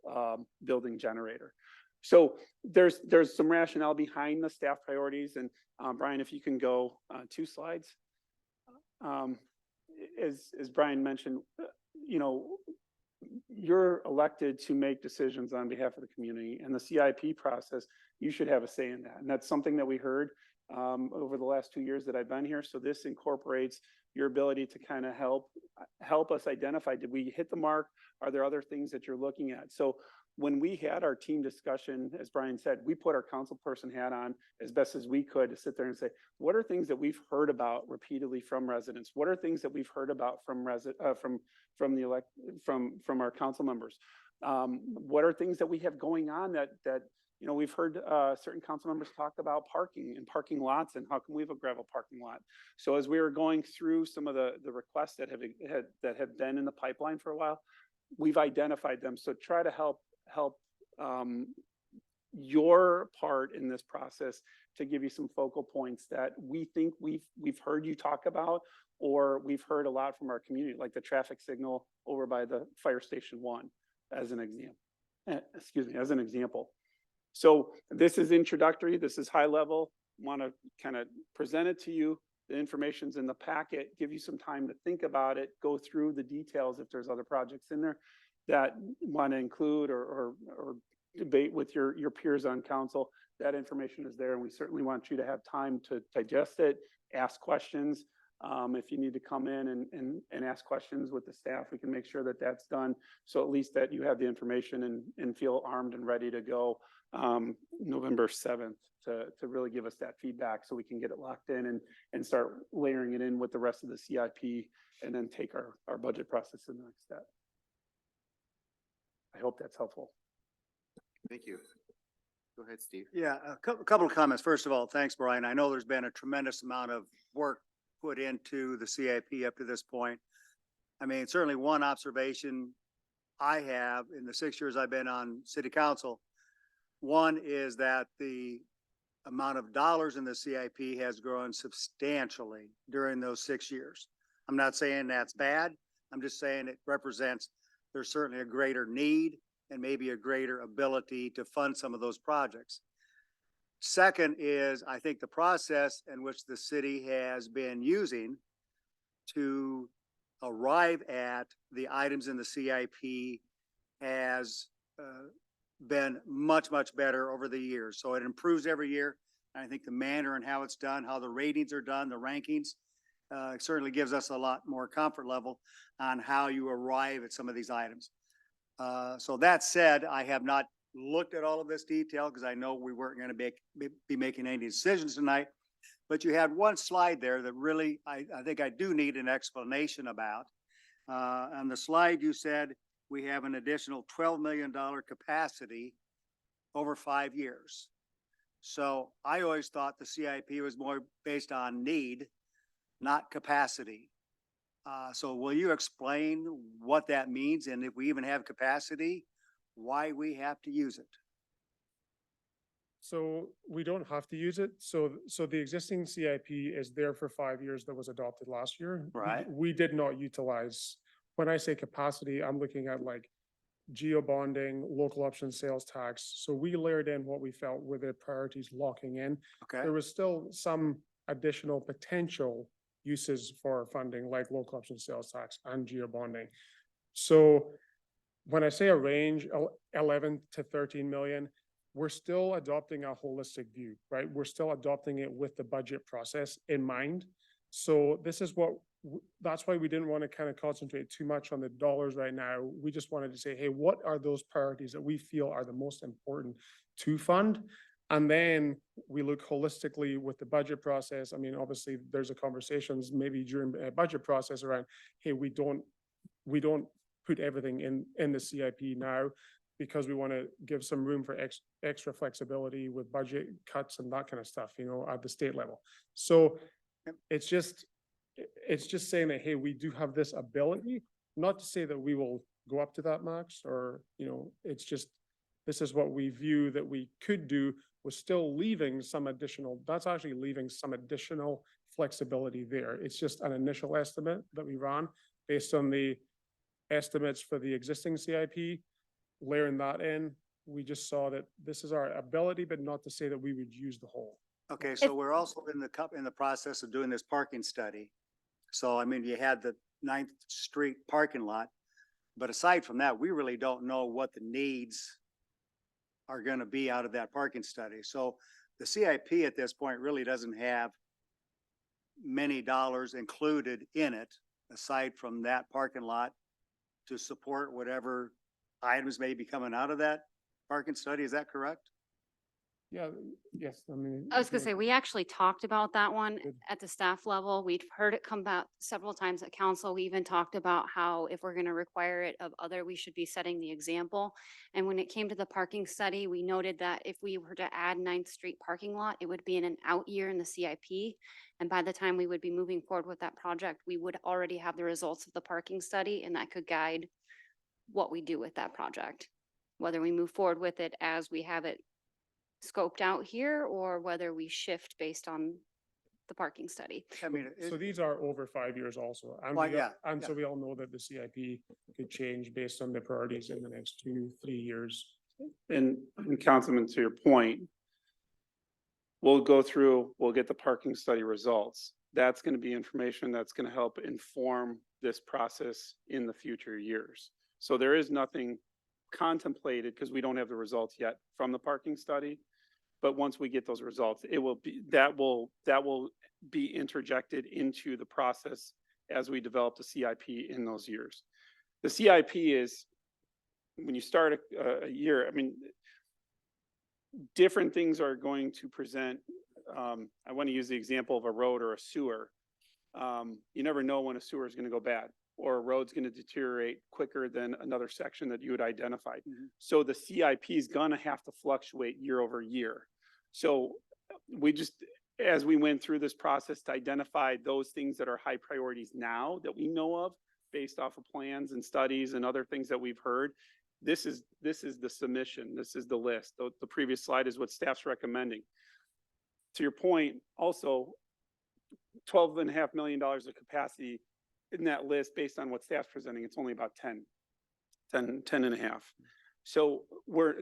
building generator. So there's some rationale behind the staff priorities. And Brian, if you can go 2 slides. As Brian mentioned, you know, you're elected to make decisions on behalf of the community, and the CIP process, you should have a say in that. And that's something that we heard over the last 2 years that I've been here. So this incorporates your ability to kind of help us identify, did we hit the mark? Are there other things that you're looking at? So when we had our team discussion, as Brian said, we put our council person hat on as best as we could to sit there and say, what are things that we've heard about repeatedly from residents? What are things that we've heard about from from our council members? What are things that we have going on that you know, we've heard certain council members talk about parking and parking lots, and how can we have a gravel parking lot? So as we were going through some of the requests that have been in the pipeline for a while, we've identified them. So try to help your part in this process to give you some focal points that we think we've heard you talk about, or we've heard a lot from our community, like the traffic signal over by the fire station 1, as an example. So this is introductory. This is high level. Want to kind of present it to you. The information's in the packet. Give you some time to think about it. Go through the details if there's other projects in there that want to include or debate with your peers on council. That information is there, and we certainly want you to have time to digest it, ask questions. If you need to come in and ask questions with the staff, we can make sure that that's done. So at least that you have the information and feel armed and ready to go November 7th to really give us that feedback, so we can get it locked in and start layering it in with the rest of the CIP, and then take our budget process to the next step. I hope that's helpful. Thank you. Go ahead, Steve. Yeah, a couple of comments. First of all, thanks, Brian. I know there's been a tremendous amount of work put into the CIP up to this point. I mean, certainly one observation I have in the 6 years I've been on city council, one is that the amount of dollars in the CIP has grown substantially during those 6 years. I'm not saying that's bad. I'm just saying it represents there's certainly a greater need and maybe a greater ability to fund some of those projects. Second is, I think the process in which the city has been using to arrive at the items in the CIP has been much, much better over the years. So it improves every year. I think the manner and how it's done, how the ratings are done, the rankings, certainly gives us a lot more comfort level on how you arrive at some of these items. So that said, I have not looked at all of this detail because I know we weren't going to be making any decisions tonight. But you had one slide there that really, I think I do need an explanation about. On the slide, you said we have an additional $12 million capacity over 5 years. So I always thought the CIP was more based on need, not capacity. So will you explain what that means, and if we even have capacity, why we have to use it? So we don't have to use it. So the existing CIP is there for 5 years that was adopted last year. Right. We did not utilize, when I say capacity, I'm looking at like geo bonding, local option sales tax. So we layered in what we felt were the priorities locking in. Okay. There was still some additional potential uses for funding, like local option sales tax and geo bonding. So when I say a range, 11 to 13 million, we're still adopting a holistic view, right? We're still adopting it with the budget process in mind. So this is that's why we didn't want to kind of concentrate too much on the dollars right now. We just wanted to say, hey, what are those priorities that we feel are the most important to fund? And then we look holistically with the budget process. I mean, obviously there's a conversations maybe during a budget process around, hey, we don't put everything in the CIP now, because we want to give some room for extra flexibility with budget cuts and that kind of stuff, you know, at the state level. So it's just saying that, hey, we do have this ability, not to say that we will go up to that max, or, it's just, this is what we view that we could do, was still leaving some additional, that's actually leaving some additional flexibility there. It's just an initial estimate that we ran based on the estimates for the existing CIP, layering that in. We just saw that this is our ability, but not to say that we would use the whole. Okay, so we're also in the process of doing this parking study. So, I mean, you had the 9th Street parking lot, but aside from that, we really don't know what the needs are gonna be out of that parking study. So the CIP at this point really doesn't have many dollars included in it, aside from that parking lot, to support whatever items may be coming out of that parking study. Is that correct? Yeah, yes, I mean. I was gonna say, we actually talked about that one Good. at the staff level. We'd heard it come about several times at council. We even talked about how if we're gonna require it of other, we should be setting the example. And when it came to the parking study, we noted that if we were to add 9th Street parking lot, it would be in an out year in the CIP. And by the time we would be moving forward with that project, we would already have the results of the parking study, and that could guide what we do with that project. Whether we move forward with it as we have it scoped out here, or whether we shift based on the parking study. I mean, So these are over 5 years also. And Well, we, yeah, and yeah. so we all know that the CIP could change based on the priorities in the next 2-3 years. And Councilman, to your point, we'll go through, we'll get the parking study results. That's going to be information that's going to help inform this process in the future years. So there is nothing contemplated, because we don't have the results yet from the parking study. But once we get those results, it will be, that will be interjected into the process as we develop the CIP in those years. The CIP is, when you start a year, I mean, different things are going to present. I want to use the example of a road or a sewer. You never know when a sewer is going to go bad, or a road's going to deteriorate quicker than another section that you had identified. Mhm. So the CIP is going to have to fluctuate year over year. So we just, as we went through this process to identify those things that are high priorities now that we know of, based off of plans and studies and other things that we've heard, this is the submission. This is the list. The previous slide is what staff's recommending. To your point, also, $12.5 million of capacity in that list, based on what staff's presenting, it's only about 10 and a half. So we're,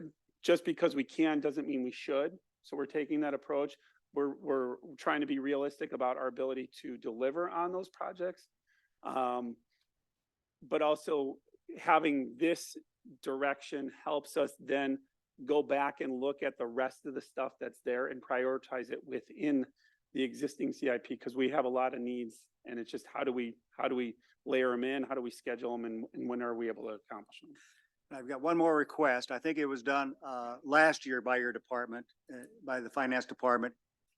just because we can doesn't mean we should. So we're taking that approach. We're trying to be realistic about our ability to deliver on those projects. But also having this direction helps us then go back and look at the rest of the stuff that's there and prioritize it within the existing CIP, because we have a lot of needs, and it's just how do we layer them in, how do we schedule them, and when are we able to accomplish them? I've got one more request. I think it was done last year by your department, by the finance department.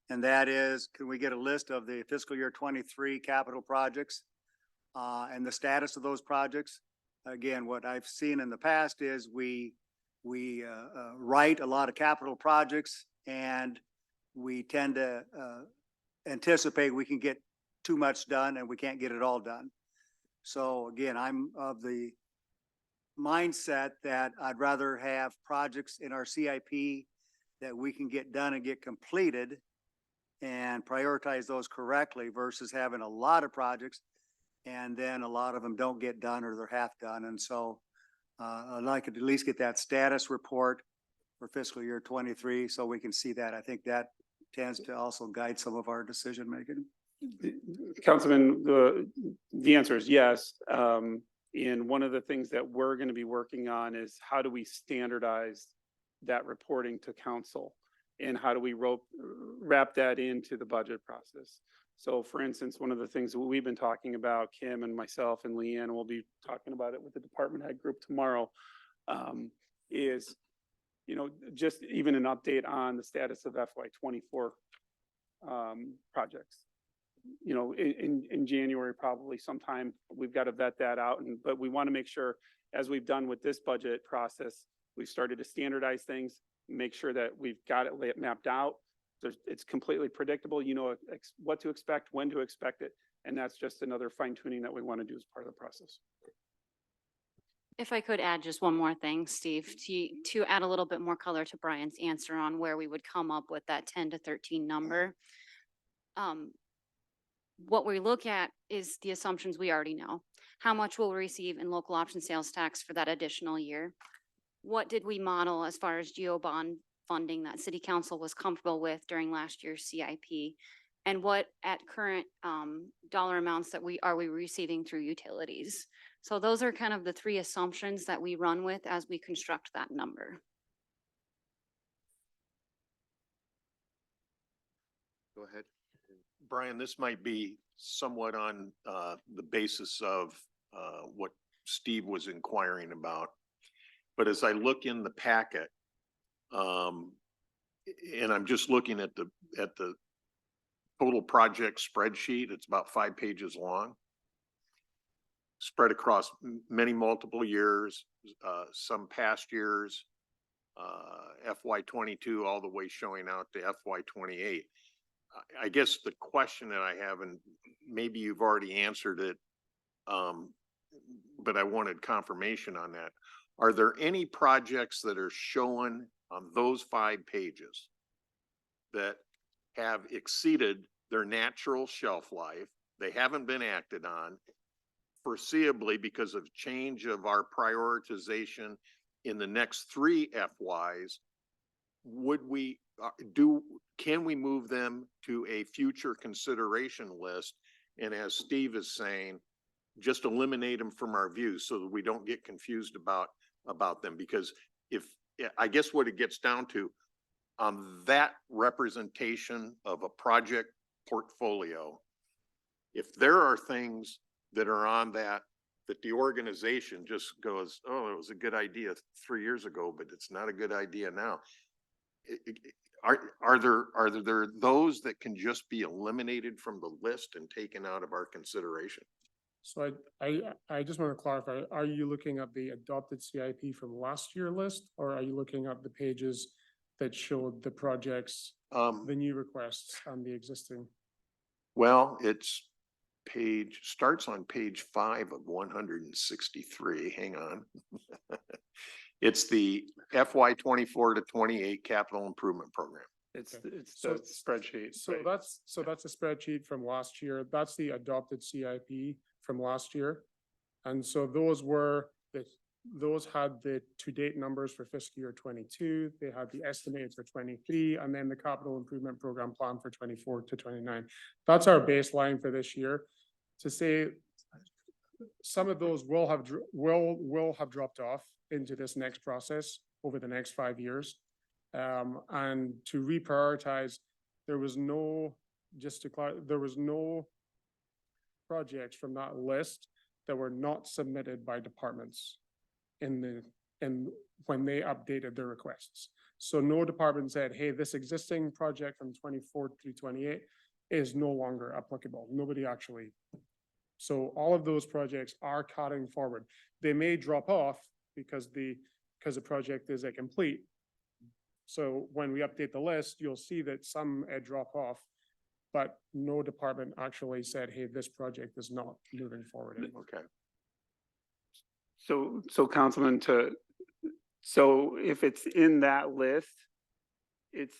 And that is, can we get a list of the fiscal year 23 capital projects and the status of those projects? Again, what I've seen in the past is we write a lot of capital projects, and we tend to anticipate we can get too much done and we can't get it all done. So again, I'm of the mindset that I'd rather have projects in our CIP that we can get done and get completed and prioritize those correctly, versus having a lot of projects and then a lot of them don't get done or they're half done. And so I'd like to at least get that status report for fiscal year 23 so we can see that. I think that tends to also guide some of our decision making. Councilman, the answer is yes. And one of the things that we're going to be working on is how do we standardize that reporting to council, and how do we wrap that into the budget process? So for instance, one of the things that we've been talking about, Kim and myself and Leanne, and we'll be talking about it with the department head group tomorrow, is, just even an update on the status of FY24 projects. In January, probably sometime, we've got to vet that out. But we want to make sure, as we've done with this budget process, we've started to standardize things, make sure that we've got it mapped out. It's completely predictable. What to expect, when to expect it. And that's just another fine tuning that we want to do as part of the process. If I could add just one more thing, Steve, to add a little bit more color to Brian's answer on where we would come up with that 10 to 13 number. What we look at is the assumptions we already know. How much will we receive in local option sales tax for that additional year? What did we model as far as geo bond funding that city council was comfortable with during last year's CIP? And what at current dollar amounts that we receiving through utilities? So those are kind of the three assumptions that we run with as we construct that number. Go ahead. Brian, this might be somewhat on the basis of what Steve was inquiring about. But as I look in the packet, and I'm just looking at the total project spreadsheet, it's about 5 pages long, spread across many multiple years, some past years, FY 22 all the way showing out to FY 28. I guess the question that I have, and maybe you've already answered it, but I wanted confirmation on that. Are there any projects that are shown on those 5 pages that have exceeded their natural shelf life? They haven't been acted on foreseeably because of change of our prioritization in the next 3 FYs. Would we can we move them to a future consideration list? And as Steve is saying, just eliminate them from our view so that we don't get confused about them. Because I guess what it gets down to, that representation of a project portfolio, if there are things that are on that the organization just goes, oh, it was a good idea 3 years ago, but it's not a good idea now. Are there those that can just be eliminated from the list and taken out of our consideration? So I just want to clarify, are you looking at the adopted CIP from last year list, or are you looking at the pages that showed the projects, the new requests and the existing? Well, starts on page 5 of 163. Hang on. It's the FY 24 to 28 capital improvement program. It's Okay. the spreadsheet. So right? that's a spreadsheet from last year. That's the adopted CIP from last year. And so those had the to-date numbers for fiscal year 22. They had the estimates for 23, and then the capital improvement program plan for 24 to 29. That's our baseline for this year. To say some of those will have dropped off into this next process over the next 5 years. And to reprioritize, there was no projects from that list that were not submitted by departments when they updated their requests. So no department said, hey, this existing project from 24 through 28 is no longer applicable. Nobody actually. So all of those projects are carrying forward. They may drop off because the project is incomplete. So when we update the list, you'll see that some drop off, but no department actually said, hey, this project is not moving forward anymore. Okay. So Councilman, so if it's in that list, it's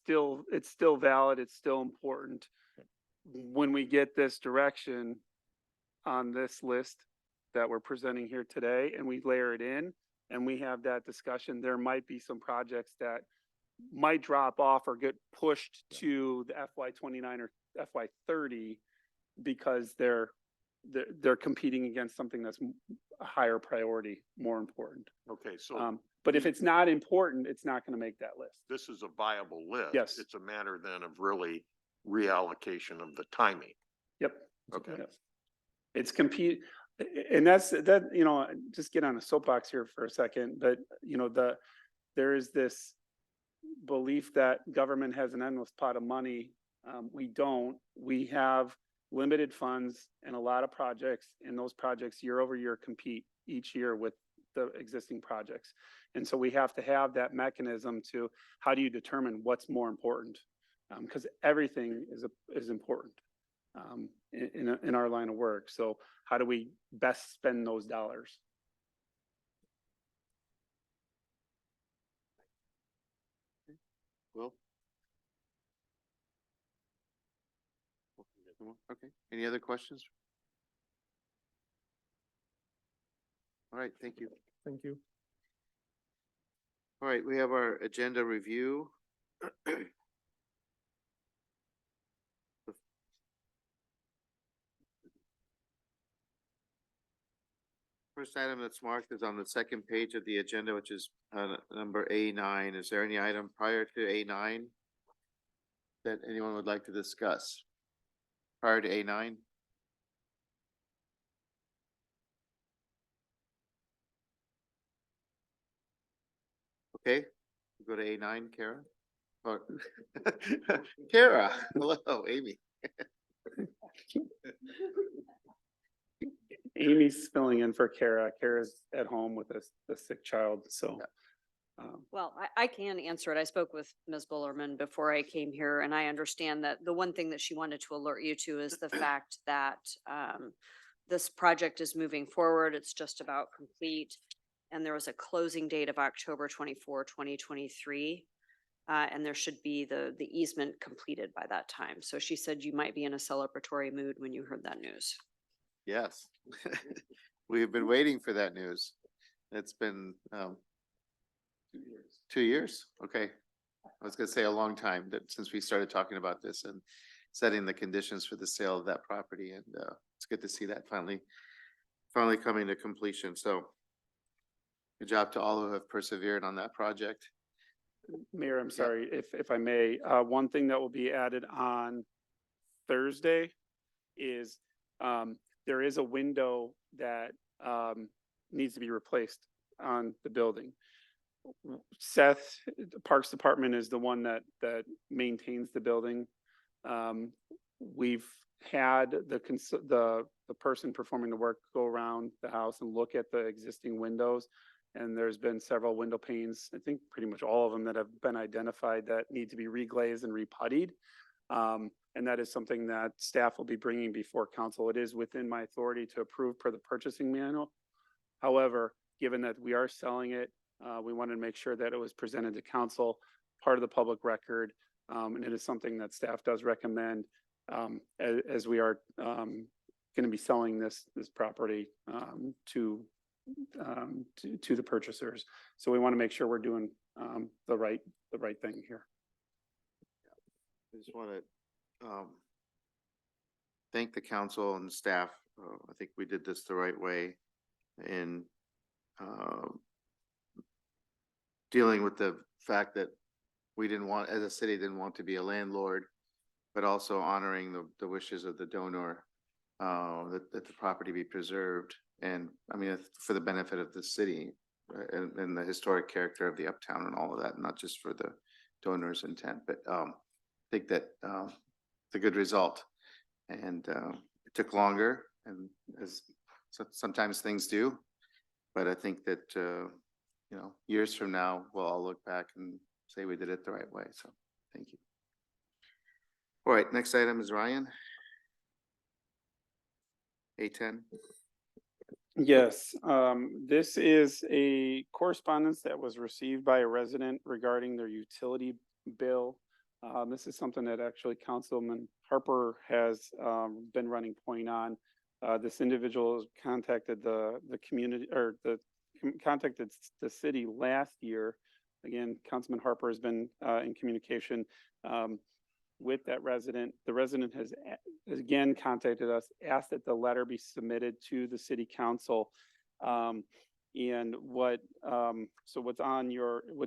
still valid, it's still important. When we get this direction on this list that we're presenting here today and we layer it in and we have that discussion, there might be some projects that might drop off or get pushed to the FY 29 or FY 30 because they're competing against something that's a higher priority, more important. Okay, so But if it's not important, it's not going to make that list. this is a viable list. Yes. It's a matter then of really reallocation of the timing. Yep. Okay. Yep. It's and just get on a soapbox here for a second, but there is this belief that government has an endless pot of money. We don't. We have limited funds and a lot of projects, and those projects year over year compete each year with the existing projects. And so we have to have that mechanism to, how do you determine what's more important? Because everything is important in our line of work. So how do we best spend those dollars? Will? Okay, any other questions? All right, thank you. Thank you. All right, we have our agenda review. First item that's marked is on the second page of the agenda, which is number A9. Is there any item prior to A9 that anyone would like to discuss? Prior to A9? Okay, go to A9, Kara. Or Kara, hello, Amy. Amy's filling in for Kara. Kara's at home with a sick child, so. Well, I can answer it. I spoke with Ms. Bullerman before I came here, and I understand that the one thing that she wanted to alert you to is the fact that this project is moving forward. It's just about complete. And there was a closing date of October 24, 2023. And there should be the easement completed by that time. So she said you might be in a celebratory mood when you heard that news. Yes. We have been waiting for that news. It's been 2 years. Okay. I was gonna say a long time that since we started talking about this and setting the conditions for the sale of that property, and it's good to see that finally coming to completion. So good job to all who have persevered on that project. Mayor, I'm sorry, if I may, one thing that will be added on Thursday is, there is a window that, needs to be replaced on the building. Seth, the Parks Department is the one that maintains the building. We've had the person performing the work go around the house and look at the existing windows. And there's been several window panes, I think pretty much all of them that have been identified that need to be reglazed and reputtied. And that is something that staff will be bringing before council. It is within my authority to approve per the purchasing manual. However, given that we are selling it, we wanted to make sure that it was presented to council, part of the public record. And it is something that staff does recommend, as we are going to be selling this property to the purchasers. So we want to make sure we're doing the right thing here. I just want to thank the council and staff. I think we did this the right way in dealing with the fact that we didn't want, as a city, didn't want to be a landlord, but also honoring the wishes of the donor, that the property be preserved. And I mean, for the benefit of the city and the historic character of the uptown and all of that, not just for the donor's intent, but I think that it's a good result. And it took longer, and as sometimes things do, but I think that you know, years from now, we'll all look back and say we did it the right way. So thank you. All right, next item is Ryan. A10. Yes, this is a correspondence that was received by a resident regarding their utility bill. This is something that actually Councilman Harper has been running point on. This individual contacted the community, or contacted the city last year. Again, Councilman Harper has been in communication with that resident. The resident has again contacted us, asked that the letter be submitted to the city council. And so what's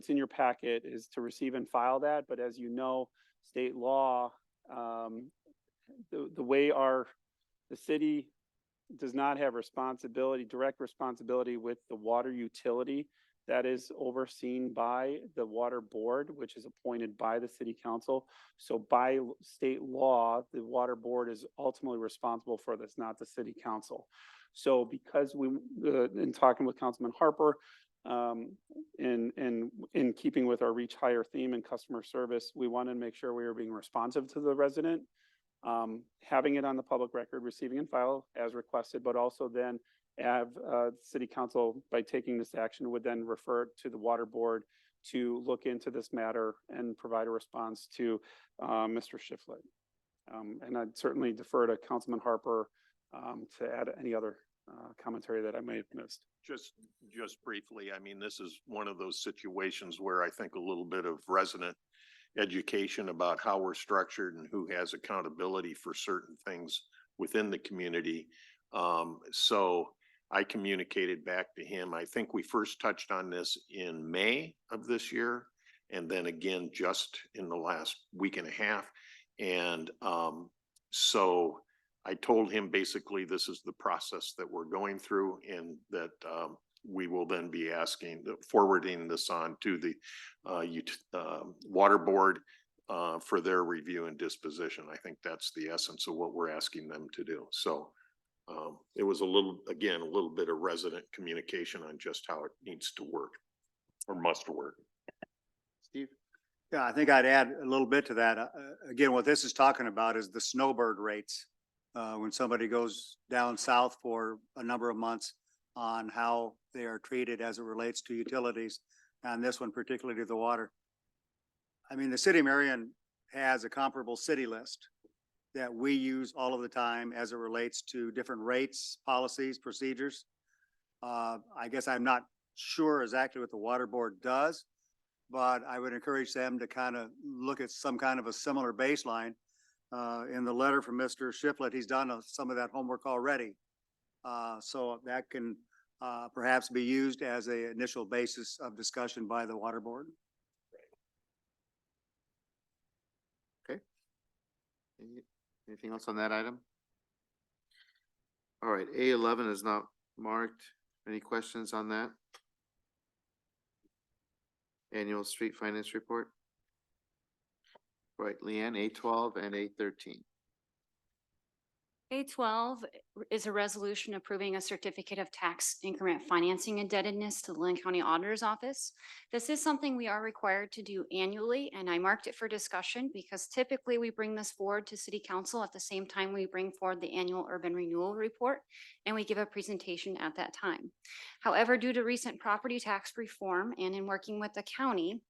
in your packet is to receive and file that. But as you know, state law, the way the city does not have direct responsibility with the water utility. That is overseen by the water board, which is appointed by the city council. So by state law, the water board is ultimately responsible for this, not the city council. So because in talking with Councilman Harper, in keeping with our reach higher theme and customer service, we wanted to make sure we were being responsive to the resident, having it on the public record, receiving and file as requested, but also then have city council, by taking this action, would then refer it to the water board to look into this matter and provide a response to Mr. Shiflett. And I'd certainly defer to Councilman Harper to add any other commentary that I may have missed. Just briefly, I mean, this is one of those situations where I think a little bit of resident education about how we're structured and who has accountability for certain things within the community. So I communicated back to him. I think we first touched on this in May of this year, and then again just in the last week and a half. And so I told him basically this is the process that we're going through, and that we will then be forwarding this on to the water board for their review and disposition. I think that's the essence of what we're asking them to do. So it was a little bit of resident communication on just how it needs to work or must work. Steve? Yeah, I think I'd add a little bit to that. Again, what this is talking about is the snowbird rates. When somebody goes down south for a number of months, on how they are treated as it relates to utilities, and this one particularly to the water. I mean, the city of Marion has a comparable city list that we use all of the time as it relates to different rates, policies, procedures. I guess I'm not sure exactly what the water board does, but I would encourage them to kind of look at some kind of a similar baseline. In the letter from Mr. Shiflett, he's done some of that homework already. So that can perhaps be used as an initial basis of discussion by the water board. Okay. Anything else on that item? All right, A11 is not marked. Any questions on that? Annual street finance report? Right, Leanne, A12 and A13. A12 is a resolution approving a certificate of tax increment financing indebtedness to the Lynn County Auditor's Office. This is something we are required to do annually, and I marked it for discussion because typically we bring this forward to City Council at the same time we bring forward the annual urban renewal report, and we give a presentation at that time. However, due to recent property tax reform and in working with the county,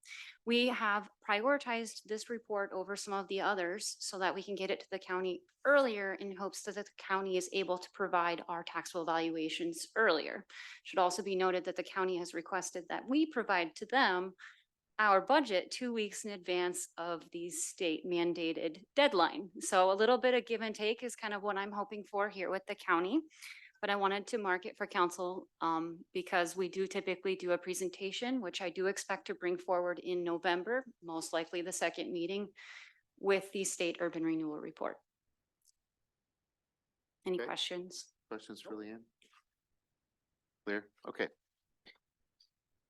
we have prioritized this report over some of the others so that we can get it to the county earlier in hopes that the county is able to provide our taxable valuations earlier. Should also be noted that the county has requested that we provide to them our budget 2 weeks in advance of the state mandated deadline. So a little bit of give and take is kind of what I'm hoping for here with the county. But I wanted to mark it for council because we do typically do a presentation, which I do expect to bring forward in November, most likely the second meeting with the state urban renewal report. Any Okay. questions? Questions for Leanne? Clear? Okay.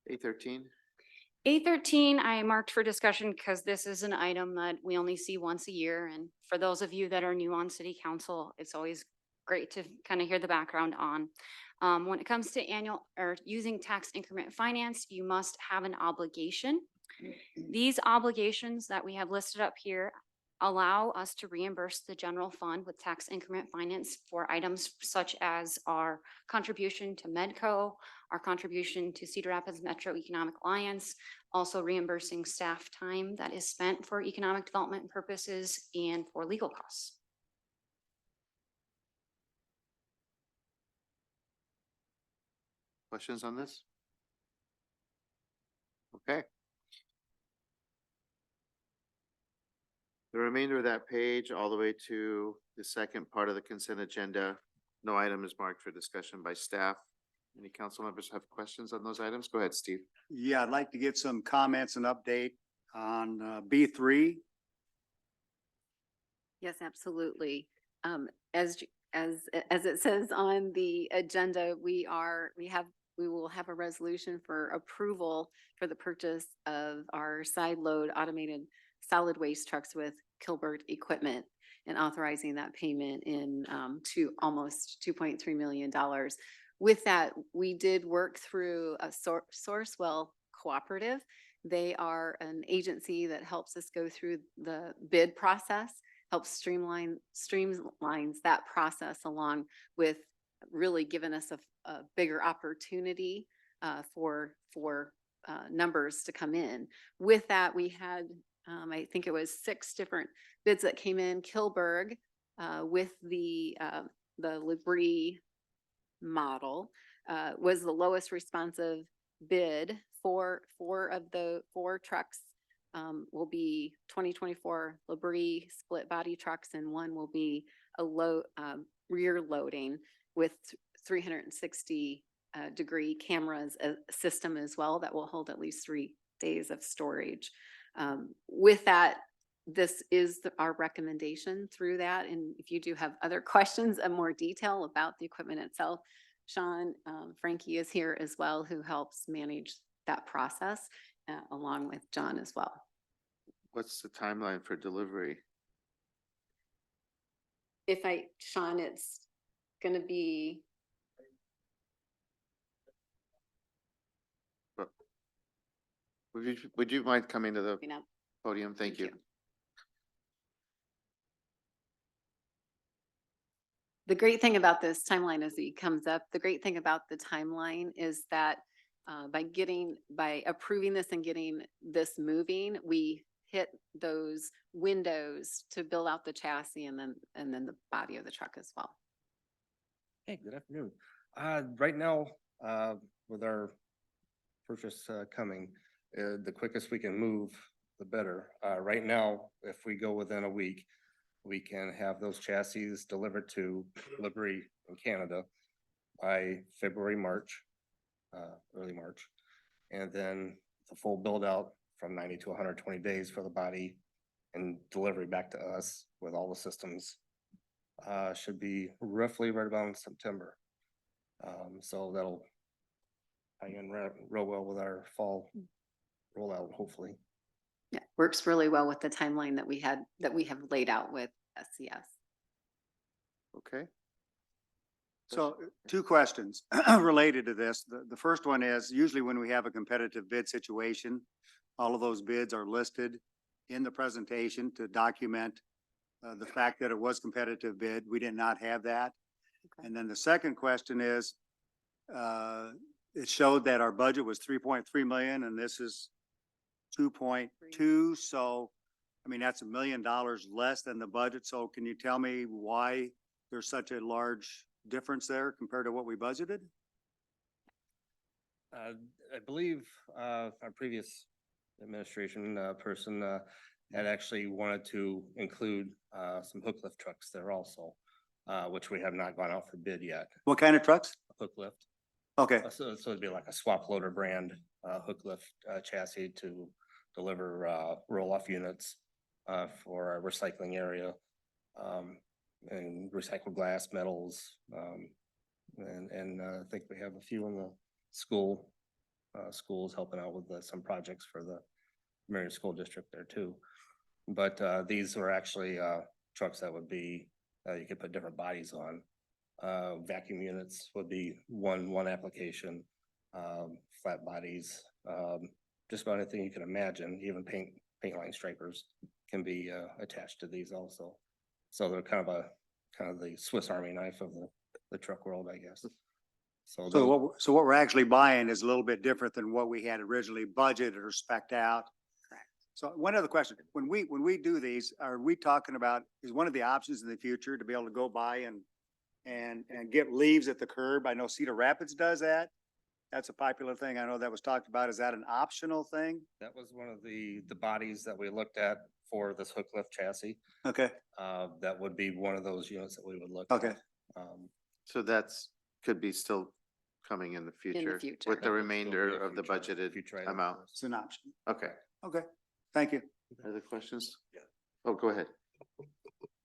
A13, A13, I marked for discussion because this is an item that we only see once a year. And for those of you that are new on city council, it's always great to kind of hear the background on. When it comes to annual or using tax increment finance, you must have an obligation. These obligations that we have listed up here allow us to reimburse the general fund with tax increment finance for items such as our contribution to Medco, our contribution to Cedar Rapids Metro Economic Alliance, also reimbursing staff time that is spent for economic development purposes and for legal costs. questions on this? Okay. The remainder of that page, all the way to the second part of the consent agenda, no item is marked for discussion by staff. Any council members have questions on those items? Go ahead, Steve. Yeah, I'd like to get some comments and update on B3. Yes, absolutely. As it says on the agenda, we will have a resolution for approval for the purchase of our side load automated solid waste trucks with Kilbert equipment and authorizing that payment in to almost $2.3 million. With that, we did work through a Sourcewell cooperative. They are an agency that helps us go through the bid process, helps streamlines that process along with really giving us a bigger opportunity for numbers to come in. With that, we had, I think it was 6 different bids that came in. Kilberg, with the Labrie model, was the lowest responsive bid. Four of the 4 trucks will be 2024 Labrie split body trucks, and 1 will be a rear loading with 360 degree cameras system as well that will hold at least 3 days of storage. With that, this is our recommendation through that. And if you do have other questions and more detail about the equipment itself, Sean, Frankie is here as well, who helps manage that process along with John as well. What's the timeline for delivery? Sean, it's going to be, Would you mind coming to the you know, podium? Thank you. The great thing about this timeline as it comes up, the great thing about the timeline is that by approving this and getting this moving, we hit those windows to build out the chassis and then the body of the truck as well. Hey, good afternoon. Right now, with our purchase coming, the quickest we can move, the better. Right now, if we go within a week, we can have those chassis delivered to Labrie in Canada by February, March, early March. And then the full build out from 90 to 120 days for the body and delivery back to us with all the systems should be roughly right about in September. So that'll hang in real well with our fall rollout, hopefully. Yeah, works really well with the timeline that we have laid out with SCS. Okay. So 2 questions related to this. The first one is usually when we have a competitive bid situation, all of those bids are listed in the presentation to document the fact that it was competitive bid. We did not have that. Okay. And then the second question is, it showed that our budget was 3.3 million and this is 2.2. So, I mean, that's $1 million less than the budget. So can you tell me why there's such a large difference there compared to what we budgeted? I believe our previous administration person had actually wanted to include some hook lift trucks there also, which we have not gone out for bid yet. What kind of trucks? Hook lift. Okay, So it'd be like a swap loader brand hook lift chassis to deliver roll-off units for our recycling area and recycled glass, metals, and I think we have a few in the schools helping out with some projects for the Marion School District there too. But these are actually trucks that would be you could put different bodies on. Vacuum units would be one application. Flat bodies, just about anything you can imagine. Even paint line stripers can be attached to these also. So they're kind of the Swiss Army knife of the truck world, I guess. so what we're actually buying is a little bit different than what we had originally budgeted or spec'd out. Correct. So one other question, when we do these, are we talking about, is one of the options in the future to be able to go by and get leaves at the curb? I know Cedar Rapids does that. That's a popular thing. I know that was talked about. Is that an optional thing? that was one of the bodies that we looked at for this hook lift chassis. Okay, That would be one of those units that we would look okay. at. So could be still coming in the future future. with That the could still be remainder a of the future- budgeted future item amount. for us. It's an option. Okay. Okay, thank you. Other questions? Yeah. Oh, go ahead.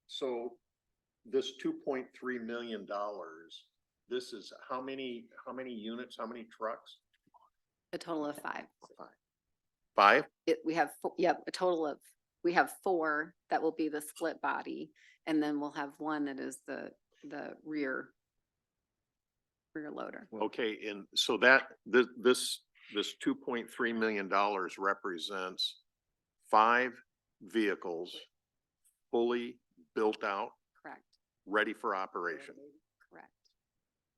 So this $2.3 million, this is how many units, how many trucks? A total of 5. 5? We have, we have 4 that will be the split body, and then we'll have 1 that is the rear loader. Okay, and so this $2.3 million represents 5 vehicles fully built out, Correct, ready for operation. correct.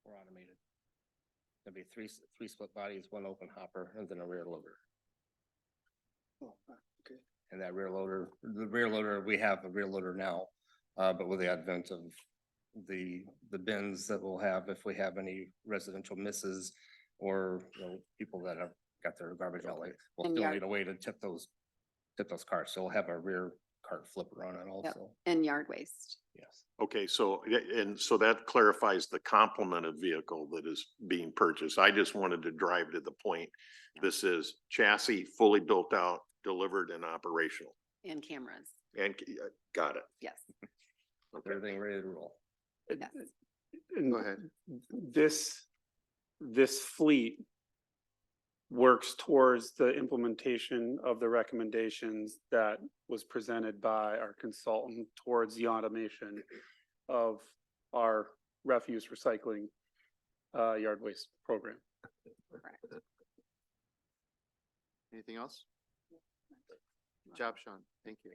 Or automated. There'll be three split bodies, one open hopper, and then a rear loader. And that rear loader, the rear loader, we have a rear loader now, but with the advent of the bins that we'll have, if we have any residential misses or, people that have got their garbage out late, we'll And still yard- need a way to tip those cars. So we'll have a rear cart flipper on it also. And yard waste. Yes. Okay, so, and so that clarifies the complement of vehicle that is being purchased. I just wanted to drive to the point. This is chassis fully built out, delivered and operational. And cameras, And, got it. yes. Okay. Everything ready to roll. Yes. And Go ahead. This fleet works towards the implementation of the recommendations that was presented by our consultant towards the automation of our refuse recycling yard waste program. Correct. Anything else? Good job, Sean. Thank you.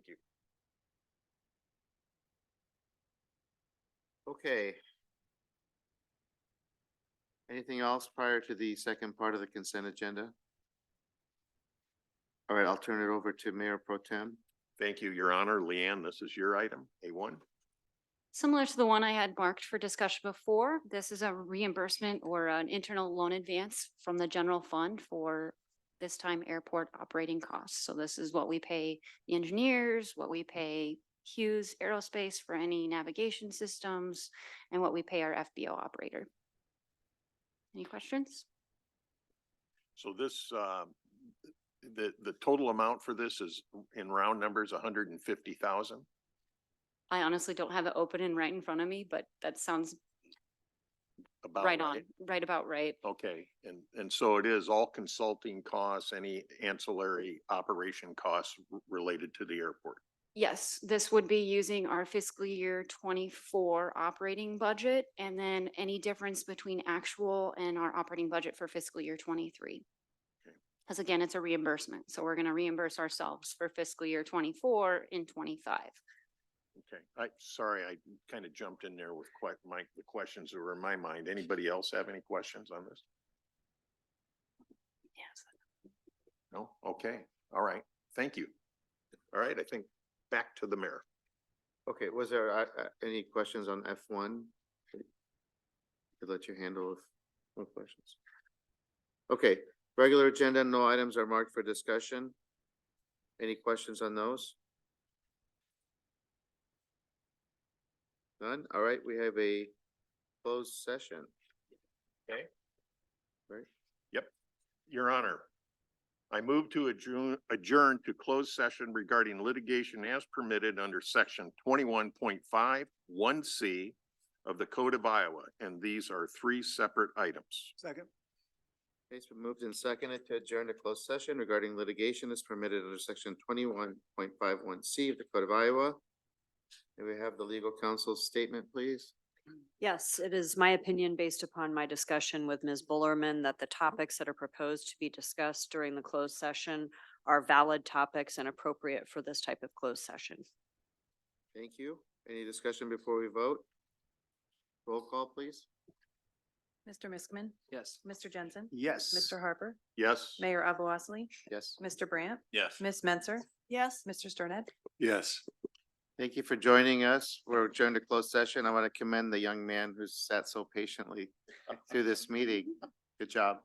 Okay. Anything else prior to the second part of the consent agenda? All right, I'll turn it over to Mayor Pro Tem. Thank you, Your Honor. Leanne, this is your item, A1. Similar to the one I had marked for discussion before, this is a reimbursement or an internal loan advance from the general fund for this time airport operating costs. So this is what we pay the engineers, what we pay Hughes Aerospace for any navigation systems, and what we pay our FBO operator. Any questions? So this, the total amount for this is in round numbers, 150,000. I honestly don't have it open and right in front of me, but that sounds About right on, right about right. Okay, and so it is all consulting costs, any ancillary operation costs related to the airport. Yes, this would be using our fiscal year 24 operating budget and then any difference between actual and our operating budget for fiscal year 23. Okay. Because again, it's a reimbursement. So we're going to reimburse ourselves for fiscal year 24 in 25. Okay, sorry, I kind of jumped in there with the questions that were in my mind. Anybody else have any questions on this? Yes. No? Okay, all right, thank you. All right, I think back to the mayor. Okay, was there any questions on F1? Could let you handle if no questions. Okay, regular agenda, no items are marked for discussion. Any questions on those? None? All right, we have a closed session. Okay. Right. Yep, Your Honor. I move to adjourn to closed session regarding litigation as permitted under section 21.51C of the Code of Iowa, and these are three separate items. Second. Okay, it's been moved and seconded to adjourn to closed session regarding litigation as permitted under section 21.51C of the Code of Iowa. May we have the legal counsel's statement, please? Yes, it is my opinion, based upon my discussion with Ms. Bullerman, that the topics that are proposed to be discussed during the closed session are valid topics and appropriate for this type of closed session. Thank you. Any discussion before we vote? Roll call, please. Mr. Miskman, Yes. Mr. Jensen, Yes. Mr. Harper, Yes? Mayor Abalosely, Yes. Mr. Brandt, Yes. Ms. Menzer, Yes. Mr. Sterned. Yes. Thank you for joining us. We're adjourned to closed session. I want to commend the young man who's sat so patiently through this meeting. Good job.